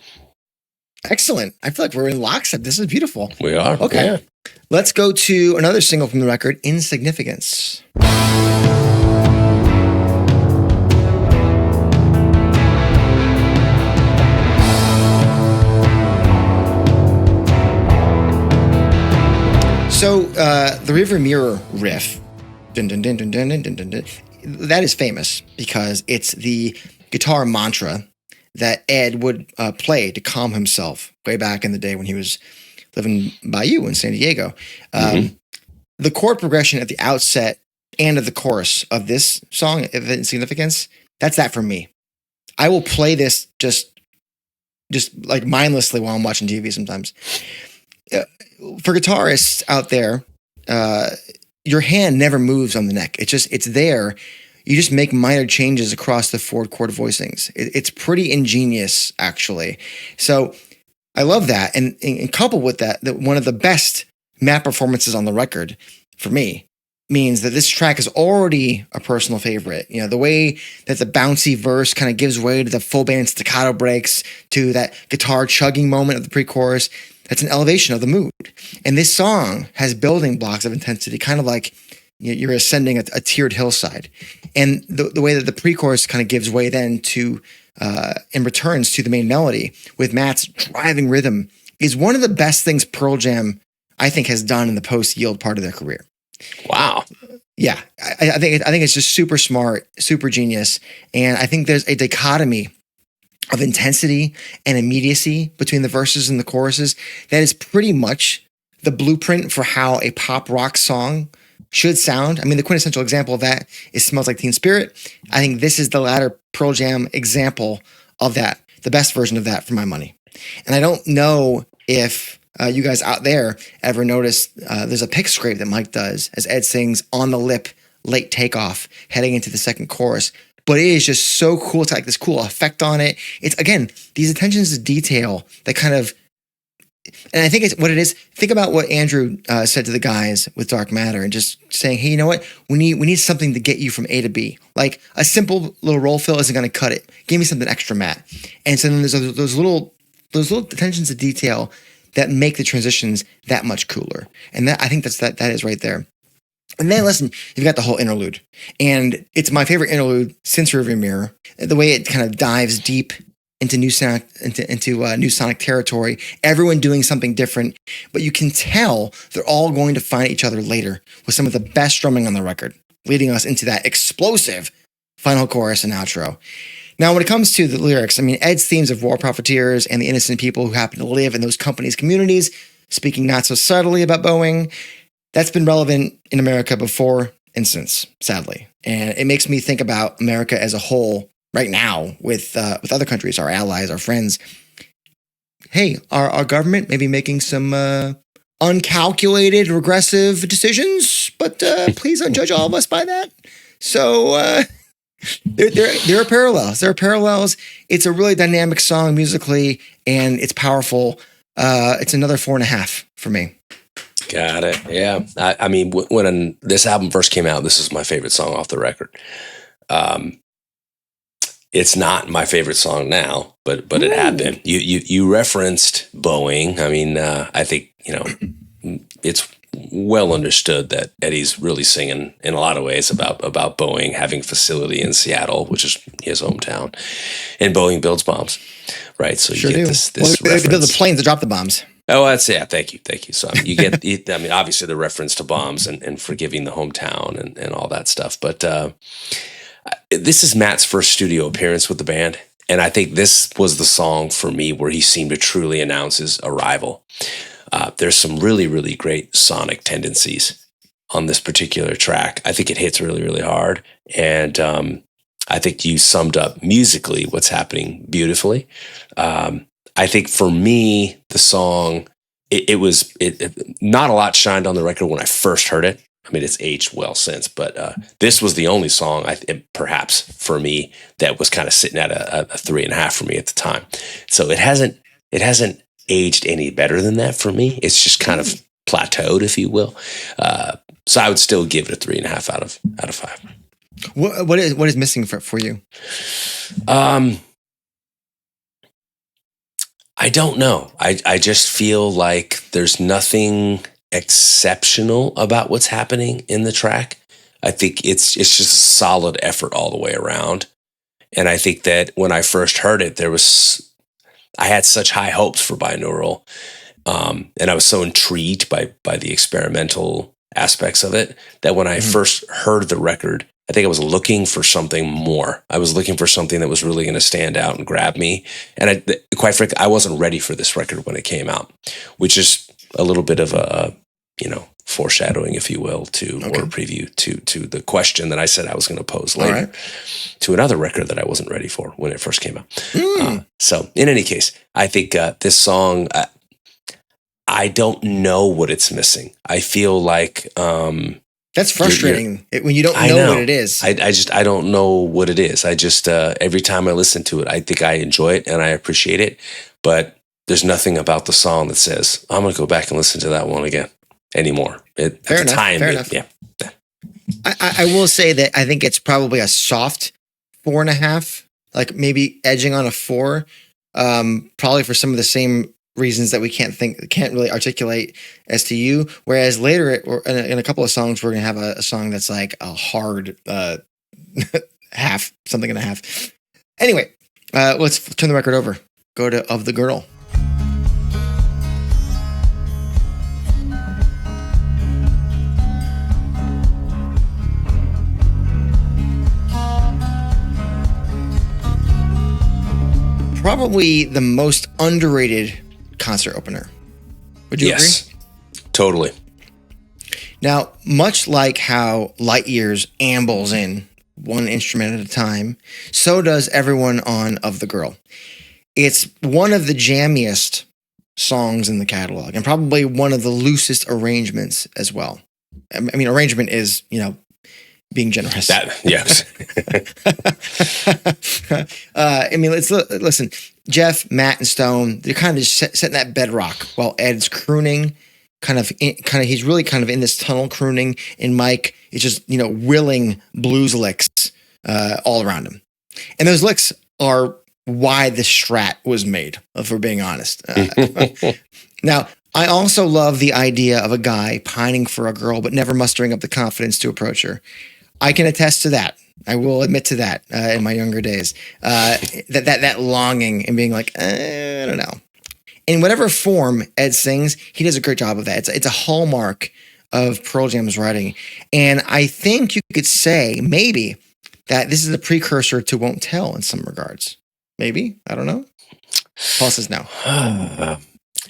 Excellent. I feel like we're in lockstep. This is beautiful. We are. Okay. Yeah. Let's go to another single from the record, Insignificance. So the River Mirror riff, dun, dun, dun, dun, dun, dun, dun, dun, that is famous because it's the guitar mantra that Ed would play to calm himself way back in the day when he was living by you in San Diego. The chord progression at the outset and at the chorus of this song, of Insignificance, that's that for me. I will play this just like mindlessly while I'm watching TV sometimes. For guitarists out there, your hand never moves on the neck. It's there. You just make minor changes across the 4 chord voicings. It's pretty ingenious, actually. So I love that. And coupled with that one of the best Matt performances on the record, for me, means that this track is already a personal favorite. You know, the way that the bouncy verse kind of gives way to the full band staccato breaks, to that guitar chugging moment of the pre-chorus, that's an elevation of the mood. And this song has building blocks of intensity, kind of like you're ascending a tiered hillside. And the way that the pre-chorus kind of gives way then to, and returns to the main melody with Matt's driving rhythm is one of the best things Pearl Jam, I think, has done in the post-Yield part of their career. Wow. Yeah. I think it's just super smart, super genius. And I think there's a dichotomy of intensity and immediacy between the verses and the choruses that is pretty much the blueprint for how a pop rock song should sound. I mean, the quintessential example of that is Smells Like Teen Spirit. I think this is the latter Pearl Jam example of that, the best version of that for my money. And I don't know if you guys out there ever noticed there's a pick scrape that Mike does as Ed sings On the Lip, Late Takeoff, heading into the second chorus. But it is just so cool. It's like this cool effect on it. It's, again, these attentions to detail that kind of, and I think it's what it is. Think about what Andrew said to the guys with Dark Matter and just saying, hey, you know what? We need something to get you from A to B. Like a simple little roll fill isn't going to cut it. Give me something extra, Matt. And so then there's those little attentions to detail that make the transitions that much cooler. And that, I think that is right there. And then listen, you've got the whole interlude. And it's my favorite interlude since Rearview Mirror. The way it kind of dives deep into new sonic territory, everyone doing something different, but you can tell they're all going to find each other later with some of the best drumming on the record, leading us into that explosive final chorus and outro. Now, when it comes to the lyrics, I mean, Ed's themes of war profiteers and the innocent people who happen to live in those companies' communities, speaking not so subtly about Boeing, that's been relevant in America before and since, sadly. And it makes me think about America as a whole right now with other countries, our allies, our friends. Hey, our government may be making some uncalculated, regressive decisions, but please don't judge all of us by that. So there are parallels. There are parallels. It's a really dynamic song musically, and it's powerful. It's another 4.5 for me. Got it. Yeah. I mean, when this album first came out, this is my favorite song off the record. It's not my favorite song now, but it had been. You referenced Boeing. I mean, I think, it's well understood that Eddie's really singing in a lot of ways about Boeing having a facility in Seattle, which is his hometown, and Boeing builds bombs, right? So you get this reference. They build the planes to drop the bombs. Oh, thank you. So you get, I mean, obviously the reference to bombs and forgiving the hometown and all that stuff. But this is Matt's first studio appearance with the band. And I think this was the song for me where he seemed to truly announce his arrival. There's some really, really great sonic tendencies on this particular track. I think it hits really, really hard. And I think you summed up musically what's happening beautifully. I think for me, the song, it was not a lot shined on the record when I first heard it. I mean, it's aged well since, but this was the only song, perhaps for me, that was kind of sitting at a 3.5 for me at the time. So it hasn't aged any better than that for me. It's just kind of plateaued, if you will. So I would still give it a 3.5 out of 5. What is missing for you? I don't know. I just feel like there's nothing exceptional about what's happening in the track. I think it's just a solid effort all the way around. And I think that when I first heard it, I had such high hopes for Binaural. And I was so intrigued by the experimental aspects of it that when I first heard the record, I think I was looking for something more. I was looking for something that was really going to stand out and grab me. And quite frankly, I wasn't ready for this record when it came out, which is a little bit of a, foreshadowing, if you will, or a preview to the question that I said I was going to pose later to another record that I wasn't ready for when it first came out. So in any case, I think this song, I don't know what it's missing. I feel like... That's frustrating when you don't know what it is. I don't know what it is. I just, every time I listen to it, I think I enjoy it and I appreciate it, but there's nothing about the song that says, I'm going to go back and listen to that one again anymore. Fair enough. Yeah. I will say that I think it's probably a soft 4.5, like maybe edging on a 4, probably for some of the same reasons that we can't really articulate as to you. Whereas later in a couple of songs, we're going to have a song that's like a hard half, something and a half. Anyway, let's turn the record over. Go to Of the Girl. Probably the most underrated concert opener. Would you agree? Totally. Now, much like how Light Years ambles in one instrument at a time, so does everyone on Of the Girl. It's one of the jammiest songs in the catalog and probably one of the loosest arrangements as well. I mean, arrangement is, being generous. Yes. I mean, listen, Jeff, Matt, and Stone, they're kind of just setting that bedrock while Ed's crooning, he's really kind of in this tunnel crooning, and Mike is just, willing blues licks all around him. And those licks are why the strat was made, if we're being honest. Now, I also love the idea of a guy pining for a girl, but never mustering up the confidence to approach her. I can attest to that. I will admit to that in my younger days. That longing and being like, I don't know. In whatever form Ed sings, he does a great job of that. It's a hallmark of Pearl Jam's writing. And I think you could say maybe that this is a precursor to Won't Tell in some regards. Maybe. I don't know. Paul says no.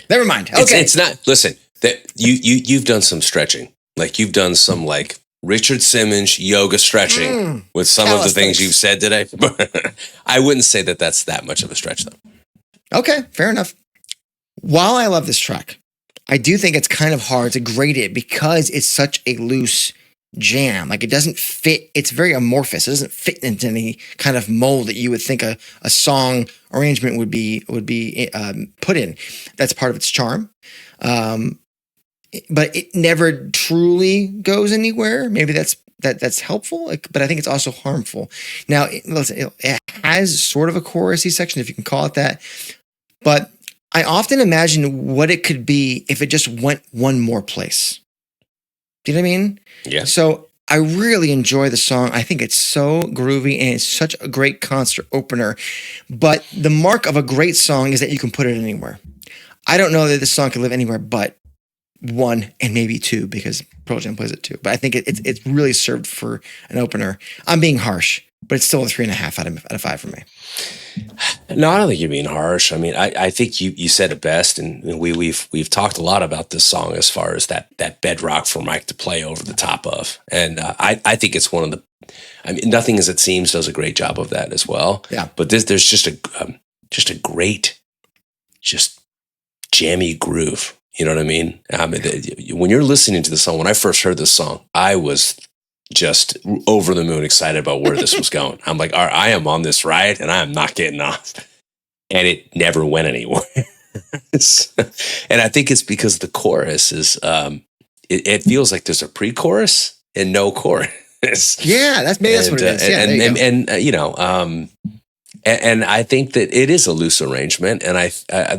Never mind. Okay. It's not. Listen, that you've done some stretching. Like you've done some like Richard Simmons yoga stretching with some of the things you've said today. I wouldn't say that that's that much of a stretch, though. Okay, fair enough. While I love this track, I do think it's kind of hard to grade it because it's such a loose jam. Like it doesn't fit. It's very amorphous. It doesn't fit into any kind of mold that you would think a song arrangement would be put in. That's part of its charm. But it never truly goes anywhere. Maybe that's helpful, but I think it's also harmful. Now, listen, it has sort of a chorusy section, if you can call it that. But I often imagine what it could be if it just went one more place. Do you know what I mean? Yeah. So I really enjoy the song. I think it's so groovy and it's such a great concert opener. But the mark of a great song is that you can put it anywhere. I don't know that this song can live anywhere but 1 and maybe 2 because Pearl Jam plays it too. But I think it's really served for an opener. I'm being harsh, but it's still a 3.5 out of 5 for me. No, I don't think you're being harsh. I mean, I think you said it best, and we've talked a lot about this song as far as that bedrock for Mike to play over the top of, and I think it's one of the. I mean, Nothing As It Seems does a great job of that as well. Yeah, but there's just a great, just jammy groove. You know what I mean? When you're listening to the song, when I first heard this song, I was just over the moon excited about where this was going. I'm like, all right, I am on this ride and I am not getting off. And it never went anywhere. And I think it's because the chorus is, it feels like there's a pre-chorus and no chorus. Yeah, that's what it is. Yeah, and I think that it is a loose arrangement, and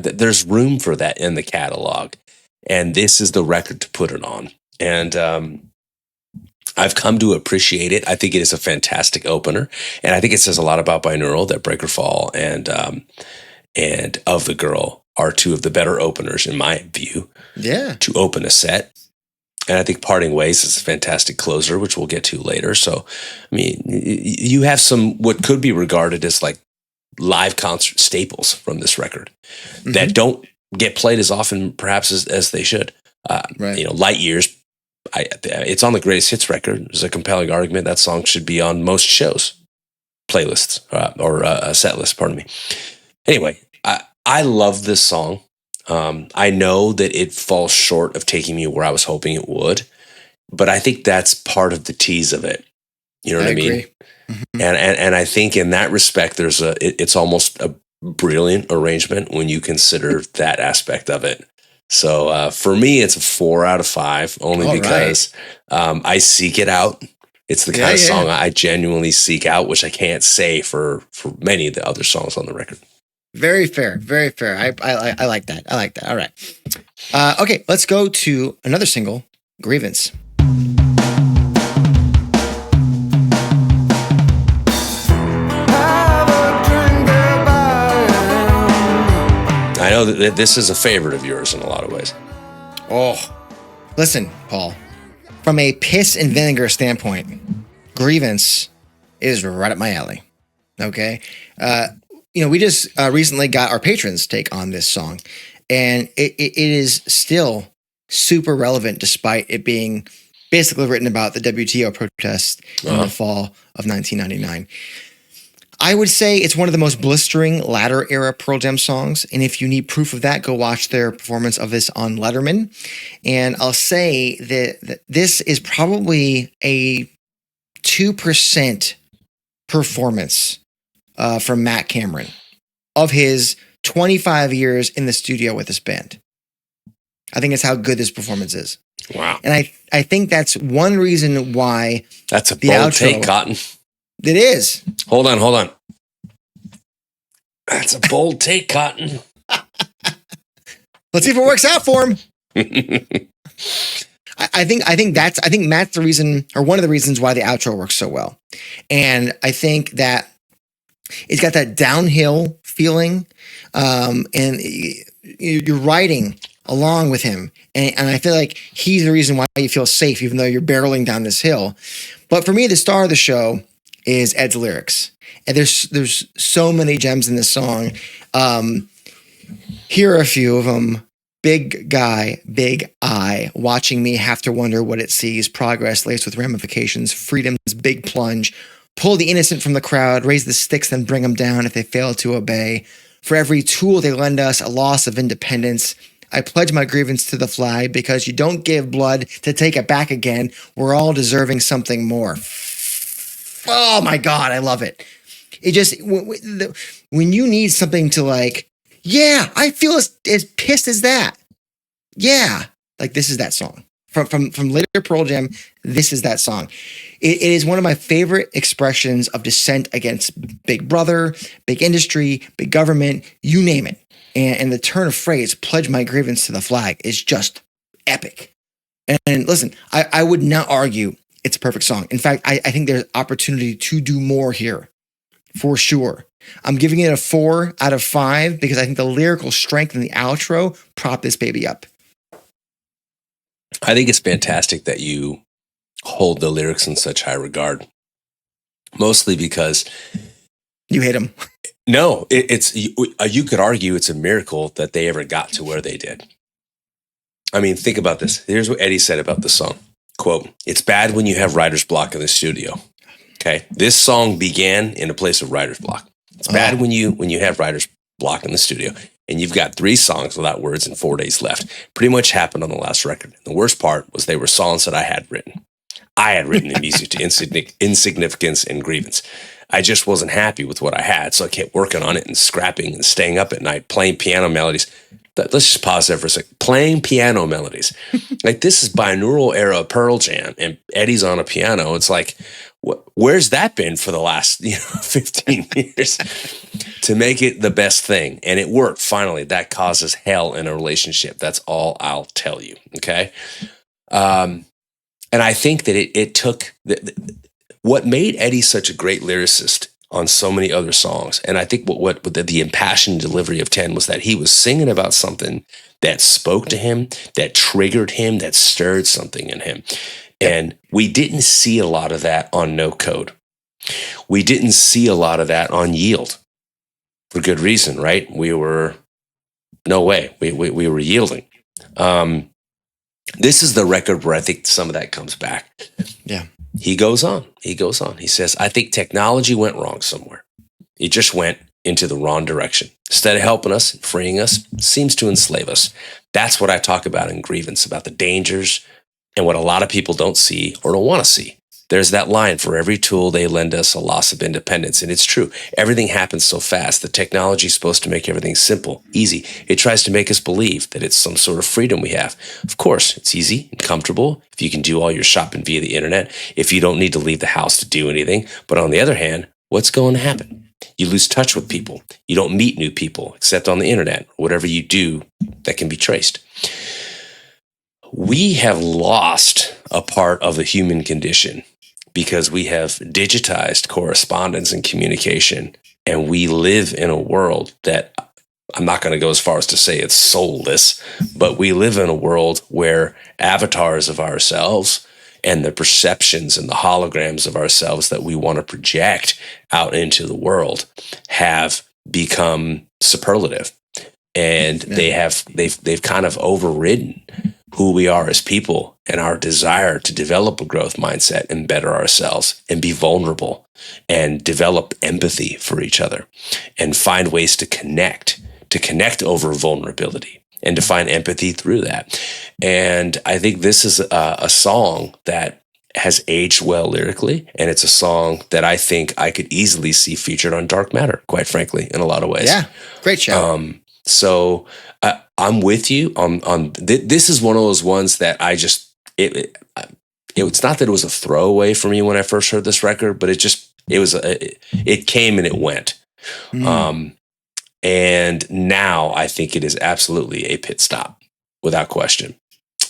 there's room for that in the catalog. And this is the record to put it on. And I've come to appreciate it. I think it is a fantastic opener. And I think it says a lot about Binaural that Breakerfall and Of the Girl are 2 of the better openers, in my view, to open a set. And I think Parting Ways is a fantastic closer, which we'll get to later. So, I mean, you have some what could be regarded as like live concert staples from this record that don't get played as often, perhaps, as they should. Right. Light Years, it's on the Greatest Hits record. There's a compelling argument that song should be on most shows, playlists, or set lists, pardon me. Anyway, I love this song. I know that it falls short of taking me where I was hoping it would, but I think that's part of the tease of it. You know what I mean? Agree. Mm-hmm. And I think in that respect, it's almost a brilliant arrangement when you consider that aspect of it. So for me, it's a 4 out of 5, only because I seek it out. It's the kind of song I genuinely seek out, which I can't say for many of the other songs on the record. Very fair. Very fair. I like that. I like that. All right. Okay, let's go to another single, Grievance. I know that this is a favorite of yours in a lot of ways. Oh, listen, Paul. From a piss and vinegar standpoint, Grievance is right up my alley. Okay, we just recently got our patrons' take on this song, and it is still super relevant despite it being basically written about the WTO protest in the fall of 1999. I would say it's one of the most blistering latter era Pearl Jam songs. And if you need proof of that, go watch their performance of this on Letterman. And I'll say that this is probably a 2% performance from Matt Cameron of his 25 years in the studio with this band. I think it's how good this performance is. Wow. And I think that's one reason why That's a the bold outro, take, Cotton. It is. Hold on. That's a bold take, Cotton. Let's see if it works out for him. I think Matt's the reason, or one of the reasons why the outro works so well. And I think that it's got that downhill feeling, and you're riding along with him. And I feel like he's the reason why you feel safe, even though you're barreling down this hill. But for me, the star of the show is Ed's lyrics. And there's so many gems in this song. Here are a few of them. Big guy, big eye, watching me have to wonder what it sees. Progress laced with ramifications. Freedom's big plunge. Pull the innocent from the crowd. Raise the sticks, then bring them down if they fail to obey. For every tool they lend us, a loss of independence. I pledge my grievance to the flag because you don't give blood to take it back again. We're all deserving something more. Oh my God, I love it. It just, when you need something to like, yeah, I feel as pissed as that. Yeah, like this is that song. From later Pearl Jam, this is that song. It is one of my favorite expressions of dissent against Big Brother, big industry, big government, you name it. And the turn of phrase, pledge my grievance to the flag, is just epic. And listen, I would not argue it's a perfect song. In fact, I think there's opportunity to do more here, for sure. I'm giving it a 4 out of 5 because I think the lyrical strength in the outro prop this baby up. I think it's fantastic that you hold the lyrics in such high regard. Mostly because you hate them. No, you could argue it's a miracle that they ever got to where they did. I mean, think about this. Here's what Eddie said about the song. Quote, "It's bad when you have writer's block in the studio." Okay. This song began in a place of writer's block. It's bad when you have writer's block in the studio and you've got 3 songs without words and 4 days left. Pretty much happened on the last record. And the worst part was they were songs that I had written. I had written the music to Insignificance and Grievance. I just wasn't happy with what I had, so I kept working on it and scrapping and staying up at night, playing piano melodies. Let's just pause there for a second. Playing piano melodies. Like, this is binaural era Pearl Jam, and Eddie's on a piano. It's like, where's that been for the last 15 years to make it the best thing? And it worked, finally. That causes hell in a relationship. That's all I'll tell you, okay? And I think that it took... what made Eddie such a great lyricist on so many other songs, and I think what the impassioned delivery of 10 was that he was singing about something that spoke to him, that triggered him, that stirred something in him. And we didn't see a lot of that on No Code. We didn't see a lot of that on Yield, for good reason, right? We were yielding. This is the record where I think some of that comes back. Yeah. He goes on. He says, "I think technology went wrong somewhere. It just went into the wrong direction. Instead of helping us and freeing us, it seems to enslave us." That's what I talk about in Grievance, about the dangers and what a lot of people don't see or don't want to see. There's that line, "For every tool they lend us, a loss of independence." And it's true. Everything happens so fast. The technology is supposed to make everything simple, easy. It tries to make us believe that it's some sort of freedom we have. Of course, it's easy and comfortable if you can do all your shopping via the internet, if you don't need to leave the house to do anything. But on the other hand, what's going to happen? You lose touch with people. You don't meet new people except on the internet. Whatever you do, that can be traced. We have lost a part of the human condition because we have digitized correspondence and communication, and we live in a world that, I'm not going to go as far as to say it's soulless, but we live in a world where avatars of ourselves and the perceptions and the holograms of ourselves that we want to project out into the world have become superlative, and they've kind of overridden who we are as people and our desire to develop a growth mindset and better ourselves and be vulnerable and develop empathy for each other and find ways to connect over vulnerability and to find empathy through that. And I think this is a song that has aged well lyrically, and it's a song that I think I could easily see featured on Dark Matter, quite frankly, in a lot of ways. Yeah, great show. So I'm with you on this is one of those ones that I just it's not that it was a throwaway for me when I first heard this record, but it came and it went. And now I think it is absolutely a pit stop without question.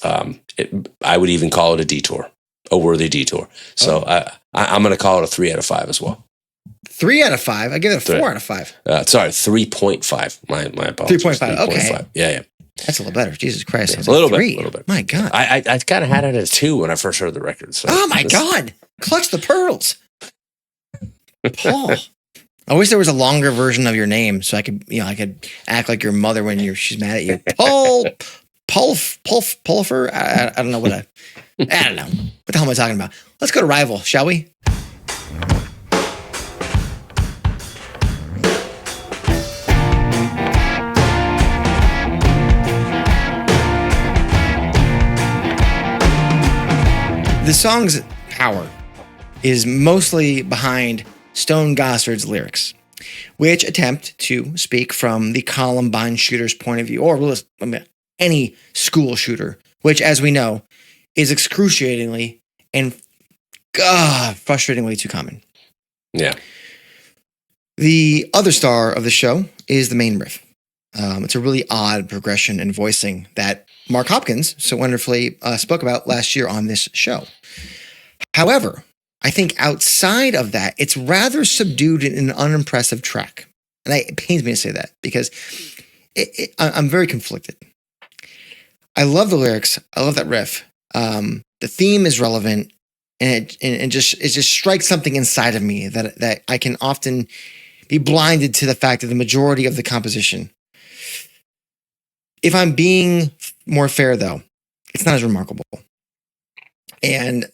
I would even call it a detour, a worthy detour. So I'm going to call it a 3 out of 5 as well. 3 out of 5. I give it a 4 out of 5. Sorry, 3.5. My apologies. 3.5. Okay. Yeah. That's a little better. Jesus Christ. Yeah, a little bit. My God. I kind of had it as 2 when I first heard the record. So oh my God. Clutch the pearls. Paul. I wish there was a longer version of your name so I could act like your mother when she's mad at you. Pulfer. I don't know I don't know. What the hell am I talking about? Let's go to Rival, shall we? The song's power is mostly behind Stone Gossard's lyrics, which attempt to speak from the Columbine shooter's point of view, or any school shooter, which, as we know, is excruciatingly and frustratingly too common. Yeah. The other star of the show is the main riff. It's a really odd progression and voicing that Mark Hopkins so wonderfully spoke about last year on this show. However, I think outside of that, it's rather subdued in an unimpressive track. And it pains me to say that because I'm very conflicted. I love the lyrics. I love that riff. The theme is relevant, and it just strikes something inside of me that I can often be blinded to the fact that the majority of the composition. If I'm being more fair, though, it's not as remarkable. And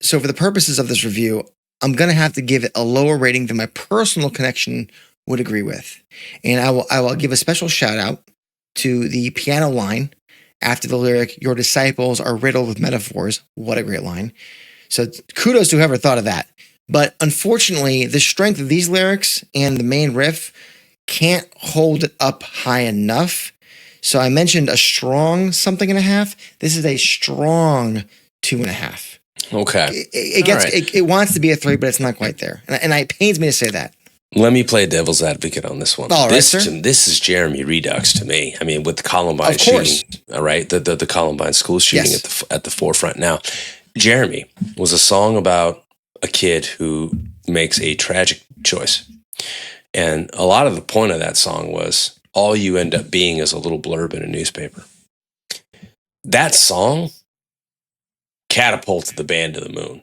so for the purposes of this review, I'm going to have to give it a lower rating than my personal connection would agree with. And I will give a special shout out to the piano line after the lyric, "Your disciples are riddled with metaphors." What a great line. So kudos to whoever thought of that. But unfortunately, the strength of these lyrics and the main riff can't hold it up high enough. So I mentioned a strong something and a half. This is a strong 2.5. Okay. It wants to be a 3, but it's not quite there. And it pains me to say that. Let me play devil's advocate on this one. All right, sir. This is Jeremy Redux to me. I mean, with the Columbine shooting, all right, the Columbine school shooting at the forefront. Now, Jeremy was a song about a kid who makes a tragic choice. And a lot of the point of that song was all you end up being is a little blurb in a newspaper. That song catapulted the band to the moon.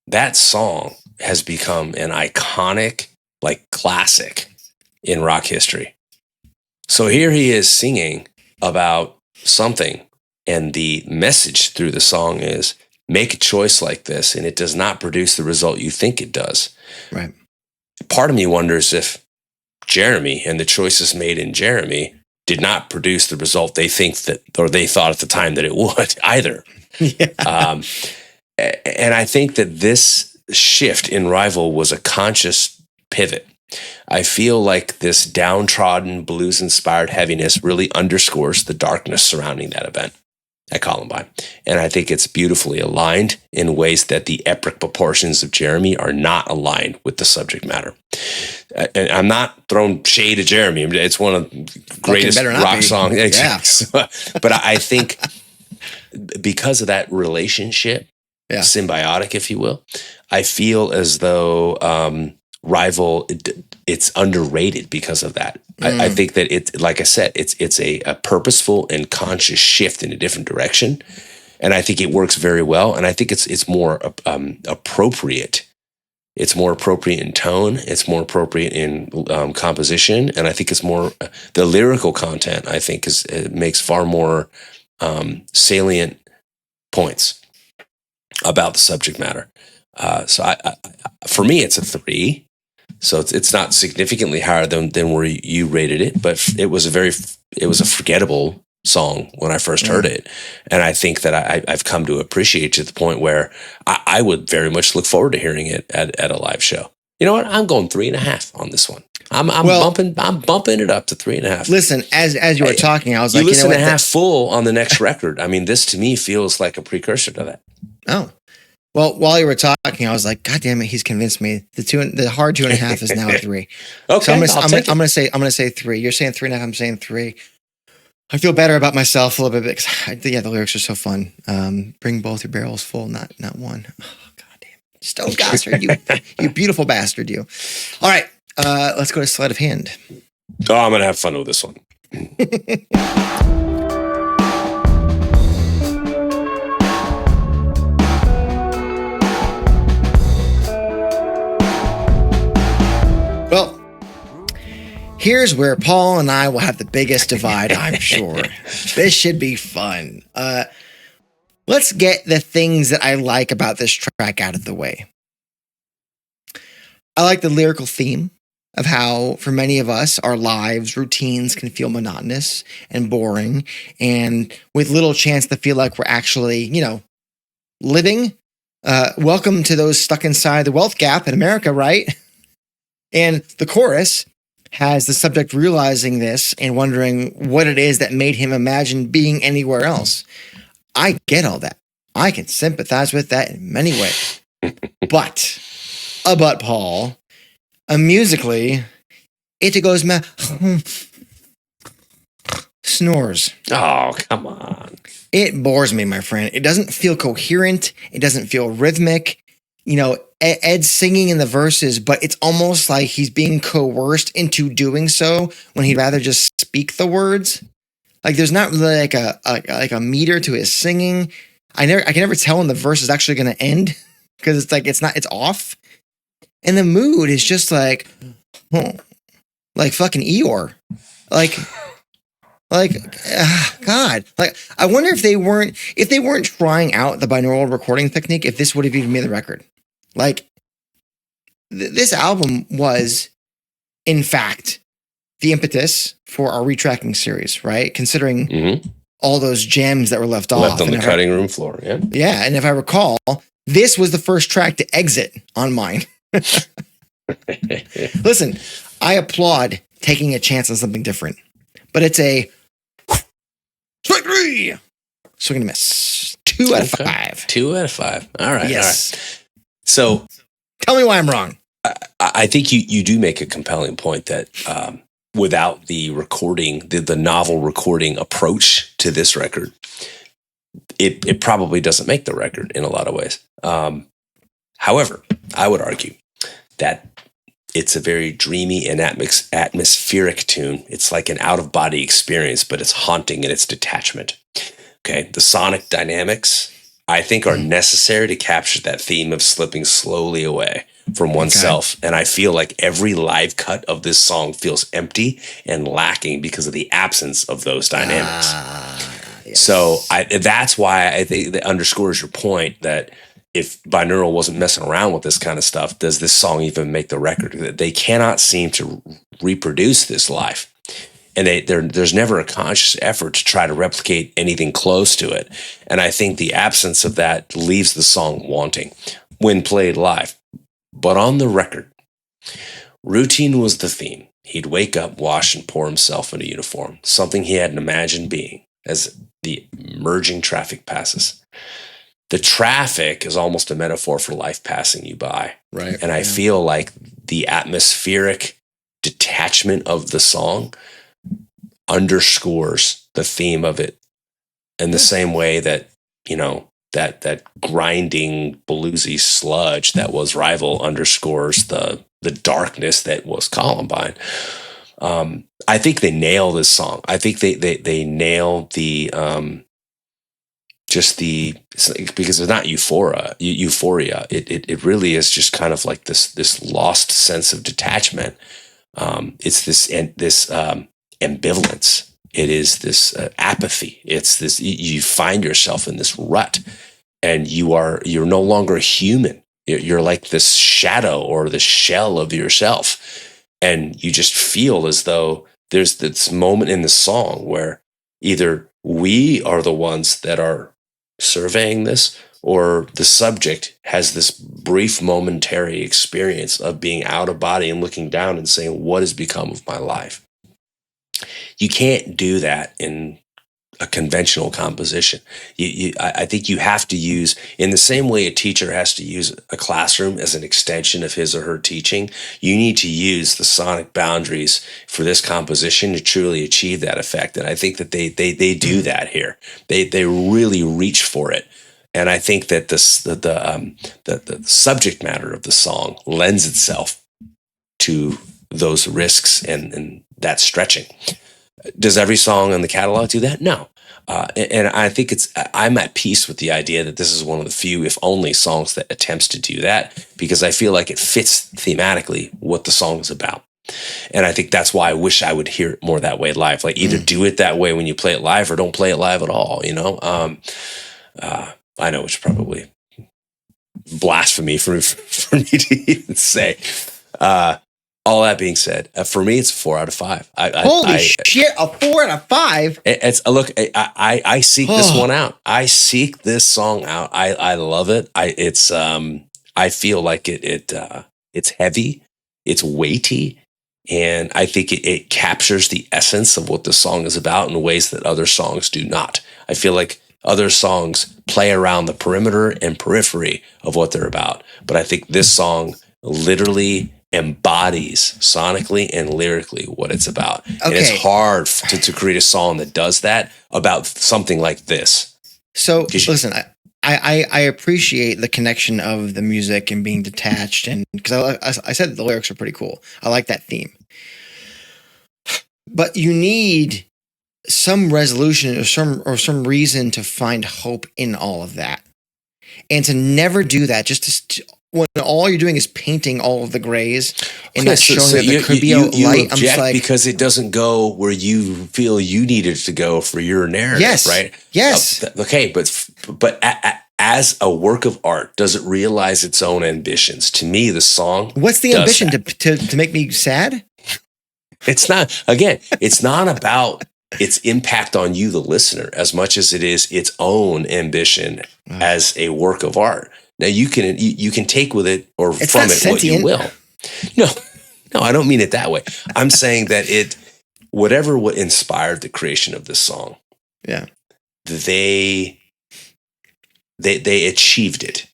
That song has become an iconic, classic in rock history. So here he is singing about something, and the message through the song is make a choice like this, and it does not produce the result you think it does. Right. Part of me wonders if Jeremy and the choices made in Jeremy did not produce the result they thought at the time that it would either. Yeah. And I think that this shift in Rival was a conscious pivot. I feel like this downtrodden blues-inspired heaviness really underscores the darkness surrounding that event at Columbine. And I think it's beautifully aligned in ways that the epic proportions of Jeremy are not aligned with the subject matter. And I'm not throwing shade at Jeremy. It's one of the greatest rock songs. Yeah. But I think because of that relationship, symbiotic, if you will, I feel as though Rival, it's underrated because of that. I think that it, like I said, it's a purposeful and conscious shift in a different direction, and I think it works very well. And I think it's more appropriate. It's more appropriate in tone. It's more appropriate in composition, and I think it's more the lyrical content. I think makes far more salient points about the subject matter. So I, for me, it's a 3. So it's not significantly higher than where you rated it, but it was a forgettable song when I first heard it. And I think that I've come to appreciate it to the point where I would very much look forward to hearing it at a live show. You know what? I'm going 3.5 on this one. I'm bumping it up to 3.5. Listen, as you were talking, I was like, listen to Half Full on the next record. I mean, this to me feels like a precursor to that. Oh. Well, while you were talking, I was like, God damn it, he's convinced me. The hard 2.5 is now a 3. Okay, so I'm gonna say 3. You're saying 3.5. I'm saying 3. I feel better about myself a little bit because the lyrics are so fun. Bring both your barrels full, not one. Oh, God damn, Stone Gossard, you beautiful bastard, you. All right, let's go to Sleight of Hand. Oh, I'm gonna have fun with this one. Well, here's where Paul and I will have the biggest divide, I'm sure. This should be fun. Let's get the things that I like about this track out of the way. I like the lyrical theme of how, for many of us, our lives, routines can feel monotonous and boring, and with little chance to feel like we're actually, living. Welcome to those stuck inside the wealth gap in America, right? And the chorus has the subject realizing this and wondering what it is that made him imagine being anywhere else. I get all that. I can sympathize with that in many ways. But Paul, musically, it goes snores. Oh, come on. It bores me, my friend. It doesn't feel coherent. It doesn't feel rhythmic. Ed's singing in the verses, but it's almost like he's being coerced into doing so when he'd rather just speak the words. Like there's not really like a meter to his singing. I can never tell when the verse is actually going to end because it's off. And the mood is just like fucking Eeyore. God. Like I wonder if they weren't trying out the binaural recording technique, if this would have even made the record. Like, this album was, in fact, the impetus for our retracking series, right? Considering all those gems that were left off. Left on the cutting room floor, yeah. Yeah, and if I recall, this was the first track to exit on mine. Listen, I applaud taking a chance on something different, but it's a strike 3. So we're going to miss 2 out of 5. 2 out of 5. All right. Yes. All right. So tell me why I'm wrong. I think you do make a compelling point that without the recording, the novel recording approach to this record, it probably doesn't make the record in a lot of ways. However, I would argue that it's a very dreamy and atmospheric tune. It's like an out-of-body experience, but it's haunting in its detachment. Okay, the sonic dynamics, I think, are necessary to capture that theme of slipping slowly away from oneself. Okay. And I feel like every live cut of this song feels empty and lacking because of the absence of those dynamics. Yes. So that's why I think that underscores your point that if Binaural wasn't messing around with this kind of stuff, does this song even make the record? They cannot seem to reproduce this live. And there's never a conscious effort to try to replicate anything close to it. And I think the absence of that leaves the song wanting when played live. But on the record, routine was the theme. He'd wake up, wash, and pour himself in a uniform, something he hadn't imagined being, as the merging traffic passes. The traffic is almost a metaphor for life passing you by. Right. And I feel like the atmospheric detachment of the song underscores the theme of it in the same way that, that grinding bluesy sludge that was Rival underscores the darkness that was Columbine. I think they nail this song. I think they nail the because it's not euphoria. It really is just kind of like this lost sense of detachment. It's this ambivalence It is this apathy. It's this, you find yourself in this rut, and you're no longer human. You're like this shadow or the shell of yourself. And you just feel as though there's this moment in the song where either we are the ones that are surveying this, or the subject has this brief momentary experience of being out of body and looking down and saying, what has become of my life? You can't do that in a conventional composition. I think you have to use, in the same way a teacher has to use a classroom as an extension of his or her teaching, you need to use the sonic boundaries for this composition to truly achieve that effect. And I think that they do that here. They really reach for it. And I think that the subject matter of the song lends itself to those risks and that stretching. Does every song in the catalog do that? No. And I think I'm at peace with the idea that this is one of the few, if only, songs that attempts to do that, because I feel like it fits thematically what the song is about. And I think that's why I wish I would hear it more that way live. Like, either do it that way when you play it live, or don't play it live at all, you know? I know it's probably blasphemy for me to even say. All that being said, for me, it's a 4 out of 5. Holy shit, a 4 out of 5? It's look. I seek this one out. I seek this song out. I love it. I feel like it's heavy, it's weighty, and I think it captures the essence of what the song is about in ways that other songs do not. I feel like other songs play around the perimeter and periphery of what they're about, but I think this song literally embodies sonically and lyrically what it's about. Okay. And it's hard to create a song that does that about something like this. So listen, I appreciate the connection of the music and being detached, and because I said the lyrics are pretty cool. I like that theme. But you need some resolution or some reason to find hope in all of that. And to never do that, when all you're doing is painting all of the grays and not showing that there could be a light. I'm like, because it doesn't go where you feel you need it to go for your narrative, yes, right? Yes. Okay, but as a work of art, does it realize its own ambitions? To me, the song. What's the ambition to make me sad? It's not. Again, it's not about its impact on you, the listener, as much as it is its own ambition as a work of art. Now you can take with it or it's from it sentient. what you will. No, I don't mean it that way. I'm saying that whatever what inspired the creation of this song, they achieved it.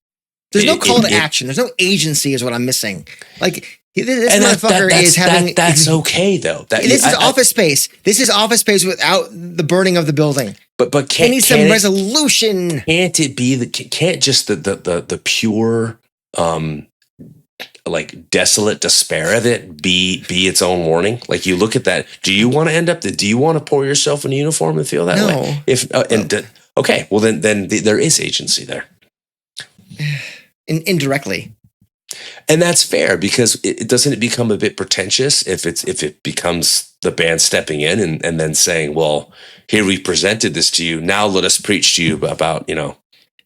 There's no call to action. There's no agency, is what I'm missing. Like, this motherfucker is having. That's okay though. This is office space. This is office space without the burning of the building. But it needs some resolution. Can't it be can't just the pure like desolate despair of it be its own warning? Like, you look at that. Do you want to pour yourself in a uniform and feel that way? Okay, well then there is agency there. Indirectly. And that's fair, because it doesn't become a bit pretentious if it becomes the band stepping in and then saying, well, here we presented this to you, now let us preach to you about, you know.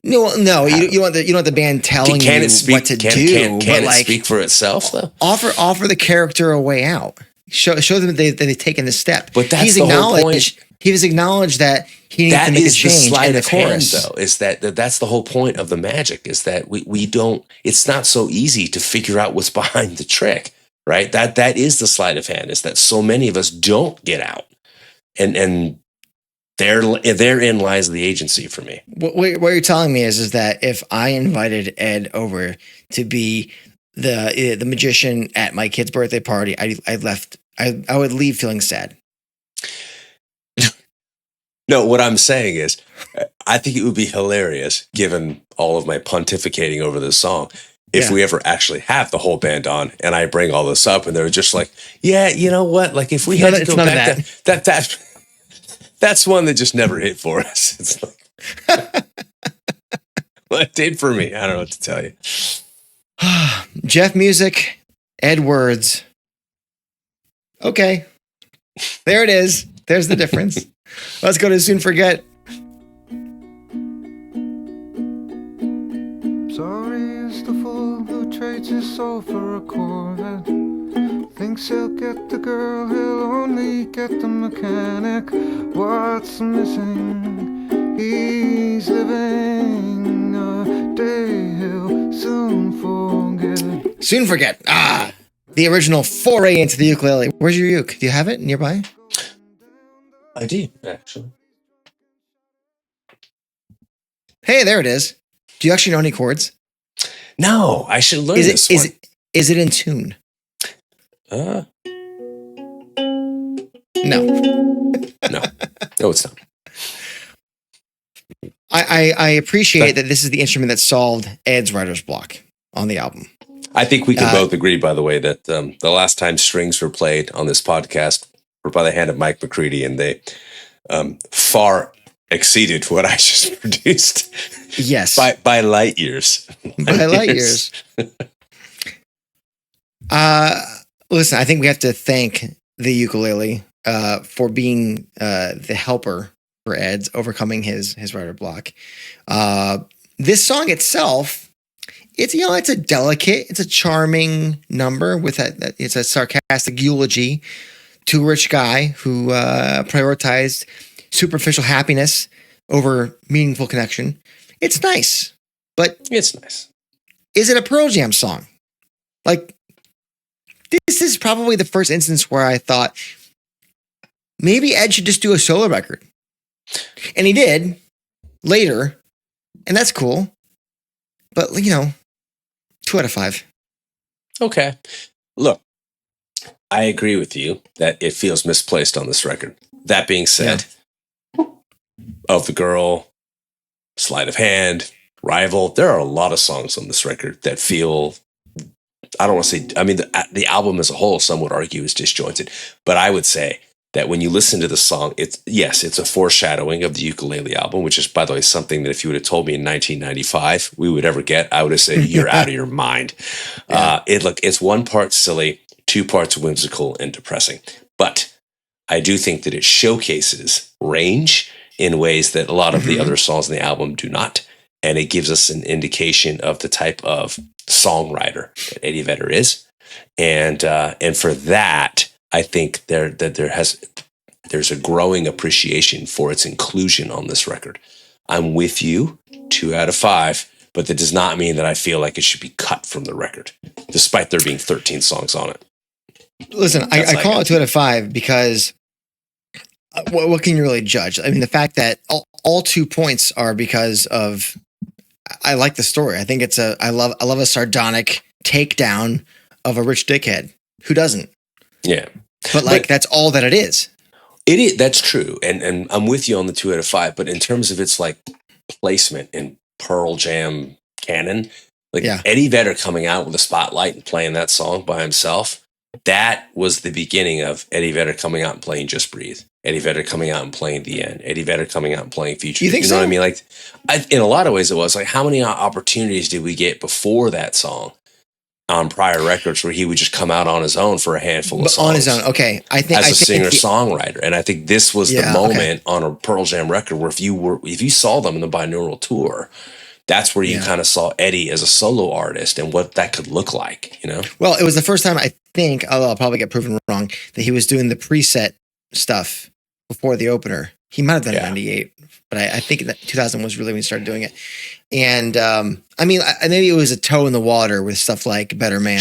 No, you want the band telling you what to do. Can it speak for itself though? Offer the character a way out. Show them that they've taken this step. But that's the whole point. He's acknowledged that he needs to make a change. Sleight of hand, though, is that's the whole point of the magic, is that we don't. It's not so easy to figure out what's behind the trick, right? That is the sleight of hand. Is that so many of us don't get out, and therein lies the agency for me. What you're telling me is that if I invited Ed over to be the magician at my kid's birthday party, I would leave feeling sad. No, what I'm saying is, I think it would be hilarious, given all of my pontificating over this song, if we ever actually have the whole band on and I bring all this up and they're just like, yeah, you know what? Like, if we had to go back, that's one that just never hit for us. It's like, well, it did for me. I don't know what to tell you. Jeff music, Ed words. Okay. There it is. There's the difference. Let's go to Soon Forget. Sorry is the fool who trades his soul for a Corvette. Thinks he'll get the girl, he'll only get the mechanic. What's missing? He's living a day he'll soon forget. Soon Forget. The original foray into the ukulele. Where's your uke? Do you have it nearby? I do, actually. Hey, there it is. Do you actually know any chords? No, I should learn this one. Is it in tune? No. No, it's not. I appreciate that this is the instrument that solved Ed's writer's block on the album. I think we can both agree, by the way, that the last time strings were played on this podcast were by the hand of Mike McCready, and they far exceeded what I just produced. Yes. By light years. By light years. Listen, I think we have to thank the ukulele for being the helper for Ed's overcoming his writer block. This song itself, it's a delicate, it's a charming number with it's a sarcastic eulogy to a rich guy who prioritized superficial happiness over meaningful connection. It's nice, but it's nice. Is it a Pearl Jam song? Like, this is probably the first instance where I thought maybe Ed should just do a solo record. And he did later, and that's cool. But, 2 out of 5. Okay. Look, I agree with you that it feels misplaced on this record. That being said, Of the Girl, Sleight of Hand, Rival, there are a lot of songs on this record that feel, I don't want to say, I mean, the album as a whole, some would argue, is disjointed. But I would say that when you listen to the song, it's a foreshadowing of the ukulele album, which is, by the way, something that if you would have told me in 1995 we would ever get, I would have said, you're out of your mind. Yeah. It's 1 part silly, 2 parts whimsical and depressing. But I do think that it showcases range in ways that a lot of the other songs in the album do not. And it gives us an indication of the type of songwriter that Eddie Vedder is. And for that, I think there's a growing appreciation for its inclusion on this record. I'm with you, 2 out of 5, but that does not mean that I feel like it should be cut from the record, despite there being 13 songs on it. Listen, I call it 2 out of 5 because what can you really judge? I mean, the fact that all 2 points are because of, I like the story. I think I love a sardonic takedown of a rich dickhead. Who doesn't? Yeah. But that's all that it is. It is. That's true. And I'm with you on the 2 out of 5, but in terms of its placement in Pearl Jam canon, Eddie Vedder coming out with a spotlight and playing that song by himself, that was the beginning of Eddie Vedder coming out and playing Just Breathe. Eddie Vedder coming out and playing The End. Eddie Vedder coming out and playing Future. You think so? What I mean? In a lot of ways it was. How many opportunities did we get before that song on prior records where he would just come out on his own for a handful of songs? On his own, okay. I think as a singer-songwriter. And I think this was the moment on a Pearl Jam record where if you saw them in the Binaural tour, that's where you kind of saw Eddie as a solo artist and what that could look like, Well, it was the first time I think, although I'll probably get proven wrong, that he was doing the preset stuff before the opener. He might have done it in 98, but I think that 2000 was really when he started doing it. And maybe it was a toe in the water with stuff like Better Man,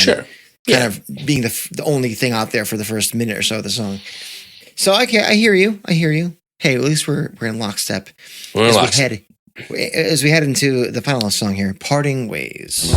kind of being the only thing out there for the first minute or so of the song. So I hear you. Hey, at least we're in lockstep. As we head into the final song here, Parting Ways.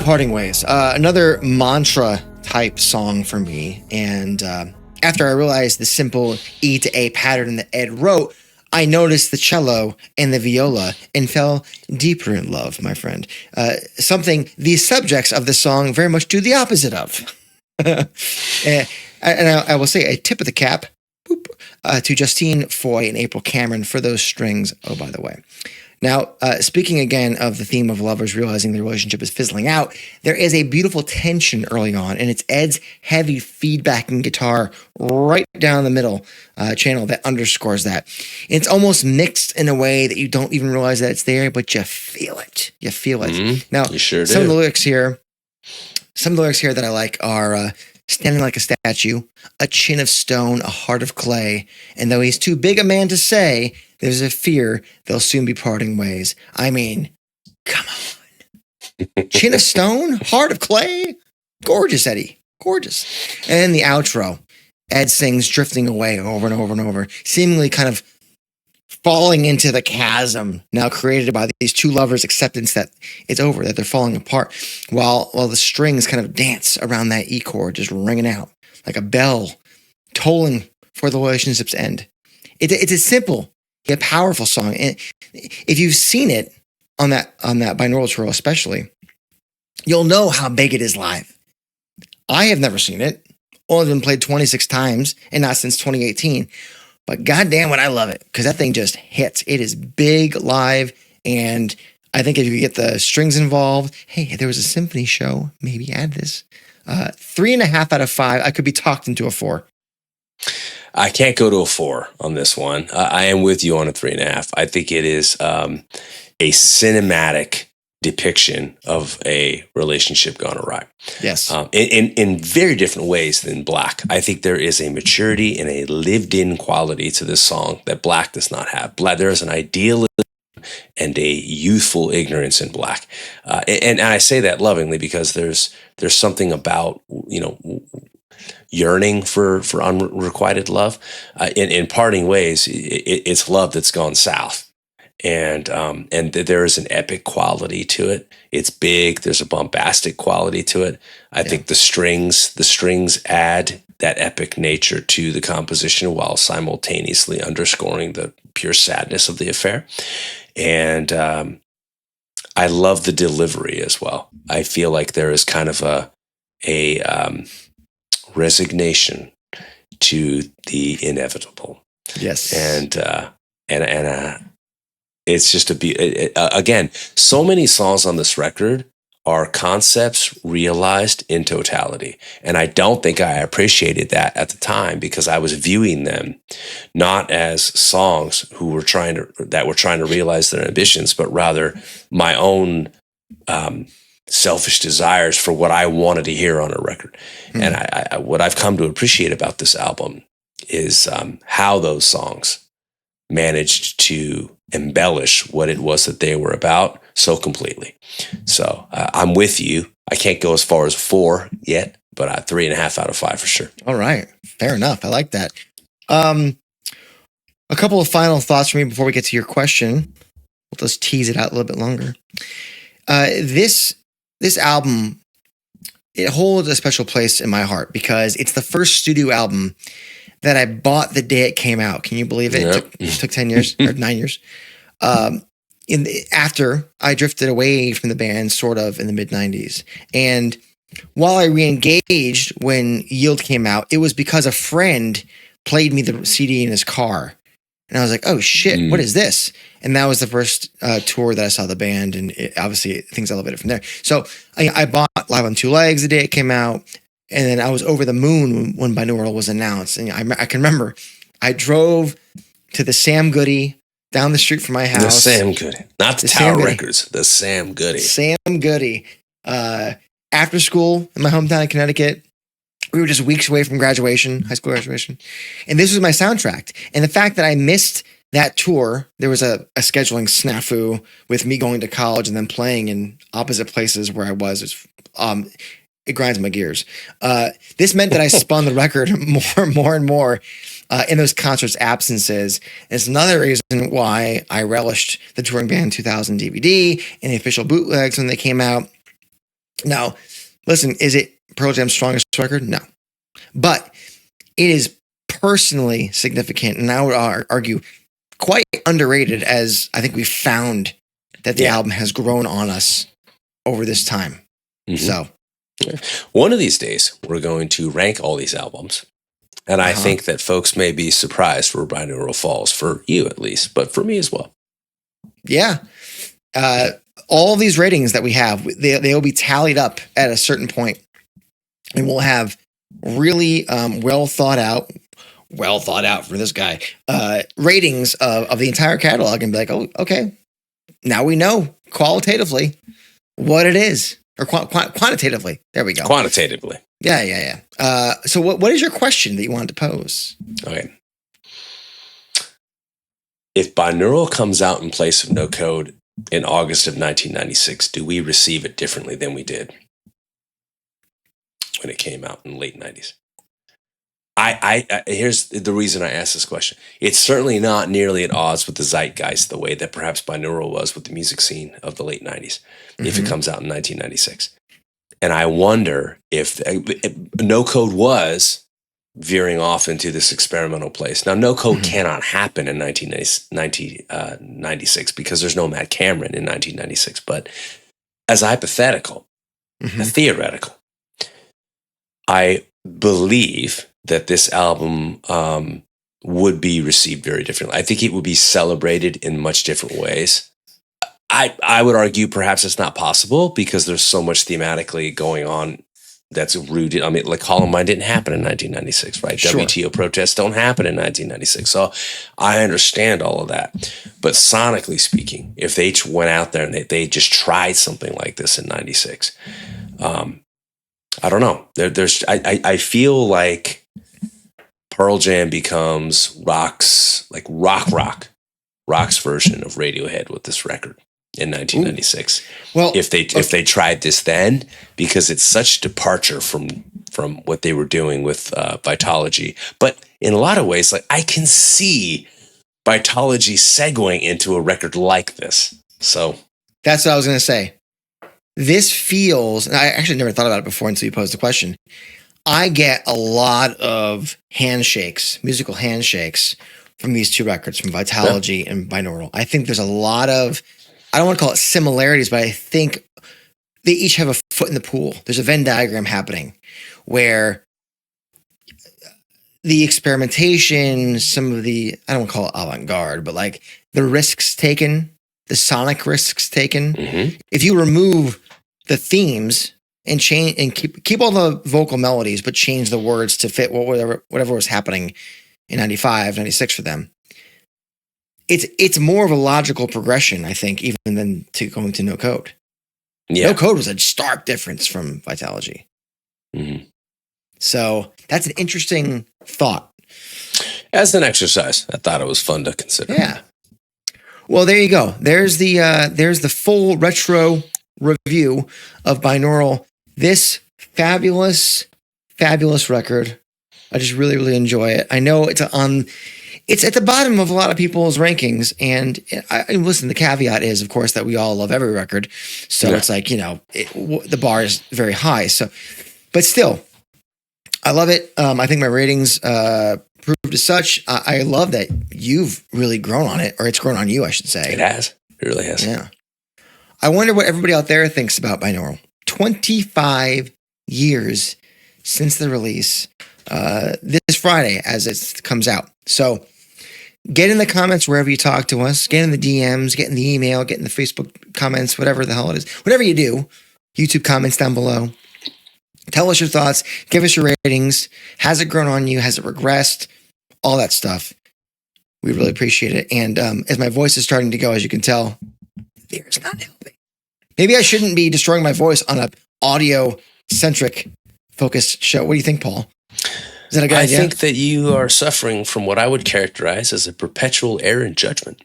Parting Ways. Another mantra type song for me. And after I realized the simple E to A pattern that Ed wrote, I noticed the cello and the viola and fell deeper in love, my friend. Something the subjects of the song very much do the opposite of. And I will say a tip of the cap to Justine Foy and April Cameron for those strings. Oh, by the way. Now, speaking again of the theme of lovers realizing their relationship is fizzling out, there is a beautiful tension early on, and it's Ed's heavy feedbacking guitar right down the middle channel that underscores that. It's almost mixed in a way that you don't even realize that it's there, but you feel it. You feel it. Mm-hmm. Now, you sure some do. of the lyrics here that I like are standing like a statue, a chin of stone, a heart of clay, and though he's too big a man to say, there's a fear they'll soon be parting ways. I mean, come on. Chin of stone, heart of clay. Gorgeous, Eddie. Gorgeous. And then the outro. Ed sings drifting away over and over and over, seemingly kind of falling into the chasm now created by these two lovers' acceptance that it's over, that they're falling apart, while the strings kind of dance around that E chord, just ringing out like a bell, tolling for the relationship's end. It's a simple yet powerful song, and if you've seen it on that binaural tour especially, you'll know how big it is live. I have never seen it. Only been played 26 times, and not since 2018. But goddamn, what I love it, because that thing just hits. It is big live, and I think if you get the strings involved, hey, there was a symphony show, maybe add this. 3.5 out of 5. I could be talked into a 4. I can't go to a 4 on this one. I am with you on a 3.5. I think it is a cinematic depiction of a relationship gone awry. Yes. In very different ways than Black. I think there is a maturity and a lived-in quality to this song that Black does not have. There is an idealism and a youthful ignorance in Black. And I say that lovingly because there's something about, yearning for unrequited love. In parting ways, it's love that's gone south. And there is an epic quality to it. It's big. There's a bombastic quality to it. I think the strings add that epic nature to the composition while simultaneously underscoring the pure sadness of the affair. And I love the delivery as well. I feel like there is kind of a resignation to the inevitable. Yes. And it's just again, so many songs on this record are concepts realized in totality. And I don't think I appreciated that at the time because I was viewing them not as songs that were trying to realize their ambitions, but rather my own selfish desires for what I wanted to hear on a record. And I what I've come to appreciate about this album is how those songs managed to embellish what it was that they were about so completely. So I'm with you. I can't go as far as 4 yet, but 3.5 out of 5 for sure. All right. Fair enough. I like that. A couple of final thoughts for me before we get to your question. We'll just tease it out a little bit longer. This album, it holds a special place in my heart because it's the first studio album that I bought the day it came out. Can you believe it? Yep. It took 10 years or 9 years. After I drifted away from the band, sort of in the mid-90s. And while I re-engaged when Yield came out, it was because a friend played me the CD in his car. And I was like, oh shit, what is this? And that was the first tour that I saw the band. And obviously things elevated from there. So I bought Live on Two Legs the day it came out. And then I was over the moon when Binaural was announced. And I can remember I drove to the Sam Goody down the street from my house. The Sam Goody. Not the Tower Records. The Sam Goody. Sam Goody. After school in my hometown in Connecticut. We were just weeks away from graduation, high school graduation. And this was my soundtrack. And the fact that I missed that tour, there was a scheduling snafu with me going to college and then playing in opposite places where I was. It grinds my gears. This meant that I spun the record more and more in those concerts' absences. And it's another reason why I relished the Touring Band 2000 DVD and the official bootlegs when they came out. Now, listen, is it Pearl Jam's strongest record? No. But it is personally significant, and I would argue quite underrated, as I think we found that the album has grown on us over this time. So one of these days, we're going to rank all these albums And I think that folks may be surprised where Binaural falls, for you at least, but for me as well. Yeah. All these ratings that we have, they will be tallied up at a certain point, and we'll have really well thought out for this guy, ratings of the entire catalog, and be like, oh, okay, now we know qualitatively what it is, or quantitatively. There we go. Quantitatively. Yeah. So what is your question that you wanted to pose? Okay. If Binaural comes out in place of no code in August of 1996, do we receive it differently than we did when it came out in the late 90s? I here's the reason I asked this question. It's certainly not nearly at odds with the zeitgeist the way that perhaps Binaural was with the music scene of the late 90s, if it comes out in 1996. And I wonder if no code was veering off into this experimental place. Now, no code cannot happen in 1996 because there's no Matt Cameron in 1996. But as a hypothetical, a theoretical, I believe that this album would be received very differently. I think it would be celebrated in much different ways. I would argue perhaps it's not possible because there's so much thematically going on that's rooted. I mean, like Columbine didn't happen in 1996, right? Sure. WTO protests don't happen in 1996. So I understand all of that. But sonically speaking, if they went out there and they just tried something like this in 96, I don't know. I feel like Pearl Jam becomes Rock's version of Radiohead with this record in 1996. Ooh. Well, if they tried this then, because it's such departure from what they were doing with Vitology. But in a lot of ways, like I can see Vitology segueing into a record like this. So that's what I was going to say. This feels, and I actually never thought about it before until you posed the question. I get a lot of handshakes, musical handshakes from these two records, from Vitology and Binaural. I think there's a lot of, I don't want to call it similarities, but I think they each have a foot in the pool. There's a Venn diagram happening where the experimentation, some of the, I don't want to call it avant-garde, but like the risks taken, the sonic risks taken. If you remove the themes and change and keep all the vocal melodies, but change the words to fit whatever was happening in 95, 96 for them. It's more of a logical progression, I think, even than to going to no code. Yeah. No code was a stark difference from Vitology. So that's an interesting thought. As an exercise, I thought it was fun to consider. Yeah. Well, there you go. There's the full retro review of Binaural. This fabulous record. I just really, really enjoy it. I know it's at the bottom of a lot of people's rankings. And listen, the caveat is, of course, that we all love every record. So it's like, the bar is very high. So, but still, I love it. I think my ratings proved as such. I love that you've really grown on it, or it's grown on you, I should say. It has. It really has. Yeah. I wonder what everybody out there thinks about Binaural. 25 years since the release. This Friday as it comes out. So get in the comments wherever you talk to us. Get in the DMs, get in the email, get in the Facebook comments, whatever the hell it is. Whatever you do, YouTube comments down below. Tell us your thoughts. Give us your ratings. Has it grown on you? Has it regressed? All that stuff. We really appreciate it. And as my voice is starting to go, as you can tell, there's not helping. Maybe I shouldn't be destroying my voice on an audio-centric focused show. What do you think, Paul? Is that a good idea? I think that you are suffering from what I would characterize as a perpetual error in judgment.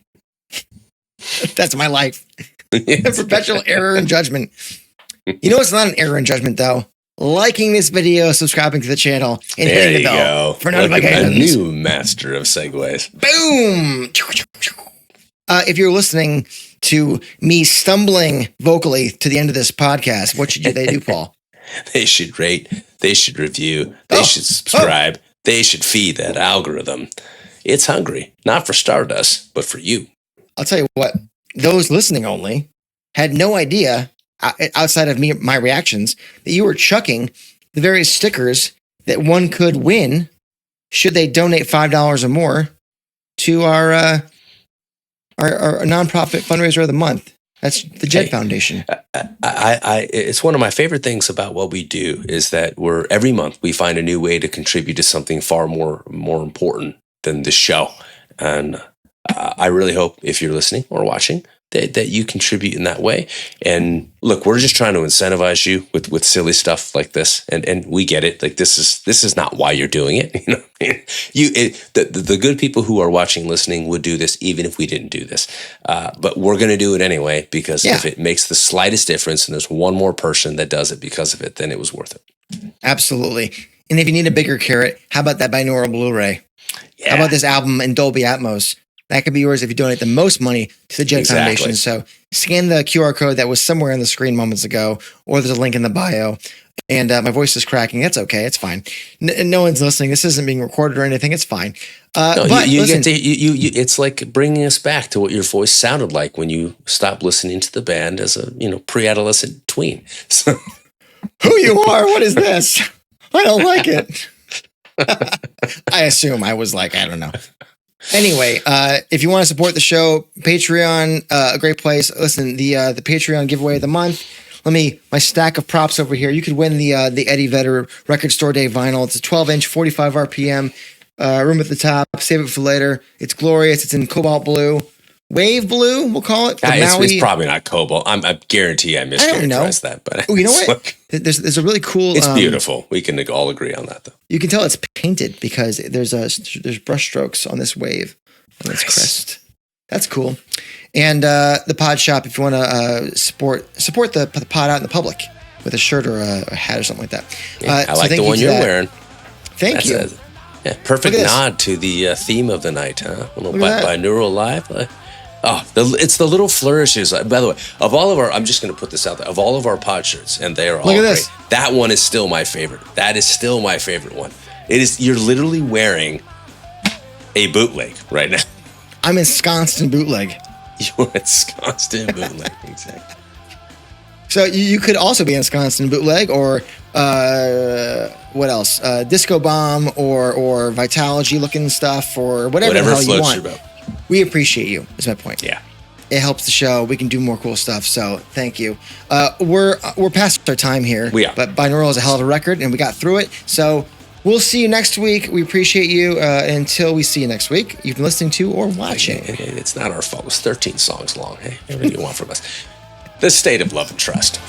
That's my life. A perpetual error in judgment. You know what's not an error in judgment, though? Liking this video, subscribing to the channel, and hitting the bell for notifications. A new master of segues. Boom! If you're listening to me stumbling vocally to the end of this podcast, what should they do, Paul? They should rate, they should review, they should subscribe, they should feed that algorithm. It's hungry, not for Stardust, but for you. I'll tell you what, those listening only had no idea, outside of my reactions, that you were chucking the various stickers that one could win should they donate $5 or more to our nonprofit fundraiser of the month. That's the Jed Foundation. It's one of my favorite things about what we do is that every month we find a new way to contribute to something far more important than the show. And I really hope if you're listening or watching that you contribute in that way. And look, we're just trying to incentivize you with silly stuff like this. And we get it. Like this is not why you're doing it. The good people who are watching, listening would do this even if we didn't do this. But we're going to do it anyway, because if it makes the slightest difference and there's one more person that does it because of it, then it was worth it. Absolutely. And if you need a bigger carrot, how about that binaural Blu-ray? Yeah. How about this album in Dolby Atmos? That could be yours if you donate the most money to the Jed Foundation. So scan the QR code that was somewhere on the screen moments ago, or there's a link in the bio. And my voice is cracking. That's okay. It's fine. No one's listening. This isn't being recorded or anything. It's fine. It's like bringing us back to what your voice sounded like when you stopped listening to the band as a pre-adolescent tween. So. Who you are? What is this? I don't like it. I assume I was like, I don't know. Anyway, if you want to support the show, Patreon, a great place. Listen, the Patreon giveaway of the month. My stack of props over here. You could win the Eddie Vedder Record Store Day vinyl. It's a 12-inch, 45 RPM, room at the top. Save it for later. It's glorious. It's in cobalt blue. Wave blue, we'll call it. It's probably not cobalt. I guarantee I mischaracterized that. But you know what? There's a really cool. It's beautiful. We can all agree on that, though. You can tell it's painted because there's brush strokes on this wave, on this crest. That's cool. And the Pod Shop, if you want to support the pod out in the public with a shirt or a hat or something like that. Yeah, I like the one you're wearing. Thank you. Perfect nod to the theme of the night, huh? A little binaural live. It's the little flourishes. By the way, of all of our, I'm just going to put this out there, of all of our pod shirts, and they are all great. That one is still my favorite. That is still my favorite one. You're literally wearing a bootleg right now. I'm ensconced in bootleg. You're ensconced in bootleg, exactly. So you could also be ensconced in bootleg, or what else? Disco Bomb or Vitalogy looking stuff, or whatever the hell you want. We appreciate you, is my point. Yeah. It helps the show. We can do more cool stuff. So thank you. We're past our time here. We are. But Binaural is a hell of a record, and we got through it. So we'll see you next week. We appreciate you. Until we see you next week, you've been listening to or watching. It's not our fault. It's 13 songs long. Hey, everything you want from us. The State of Love and Trust.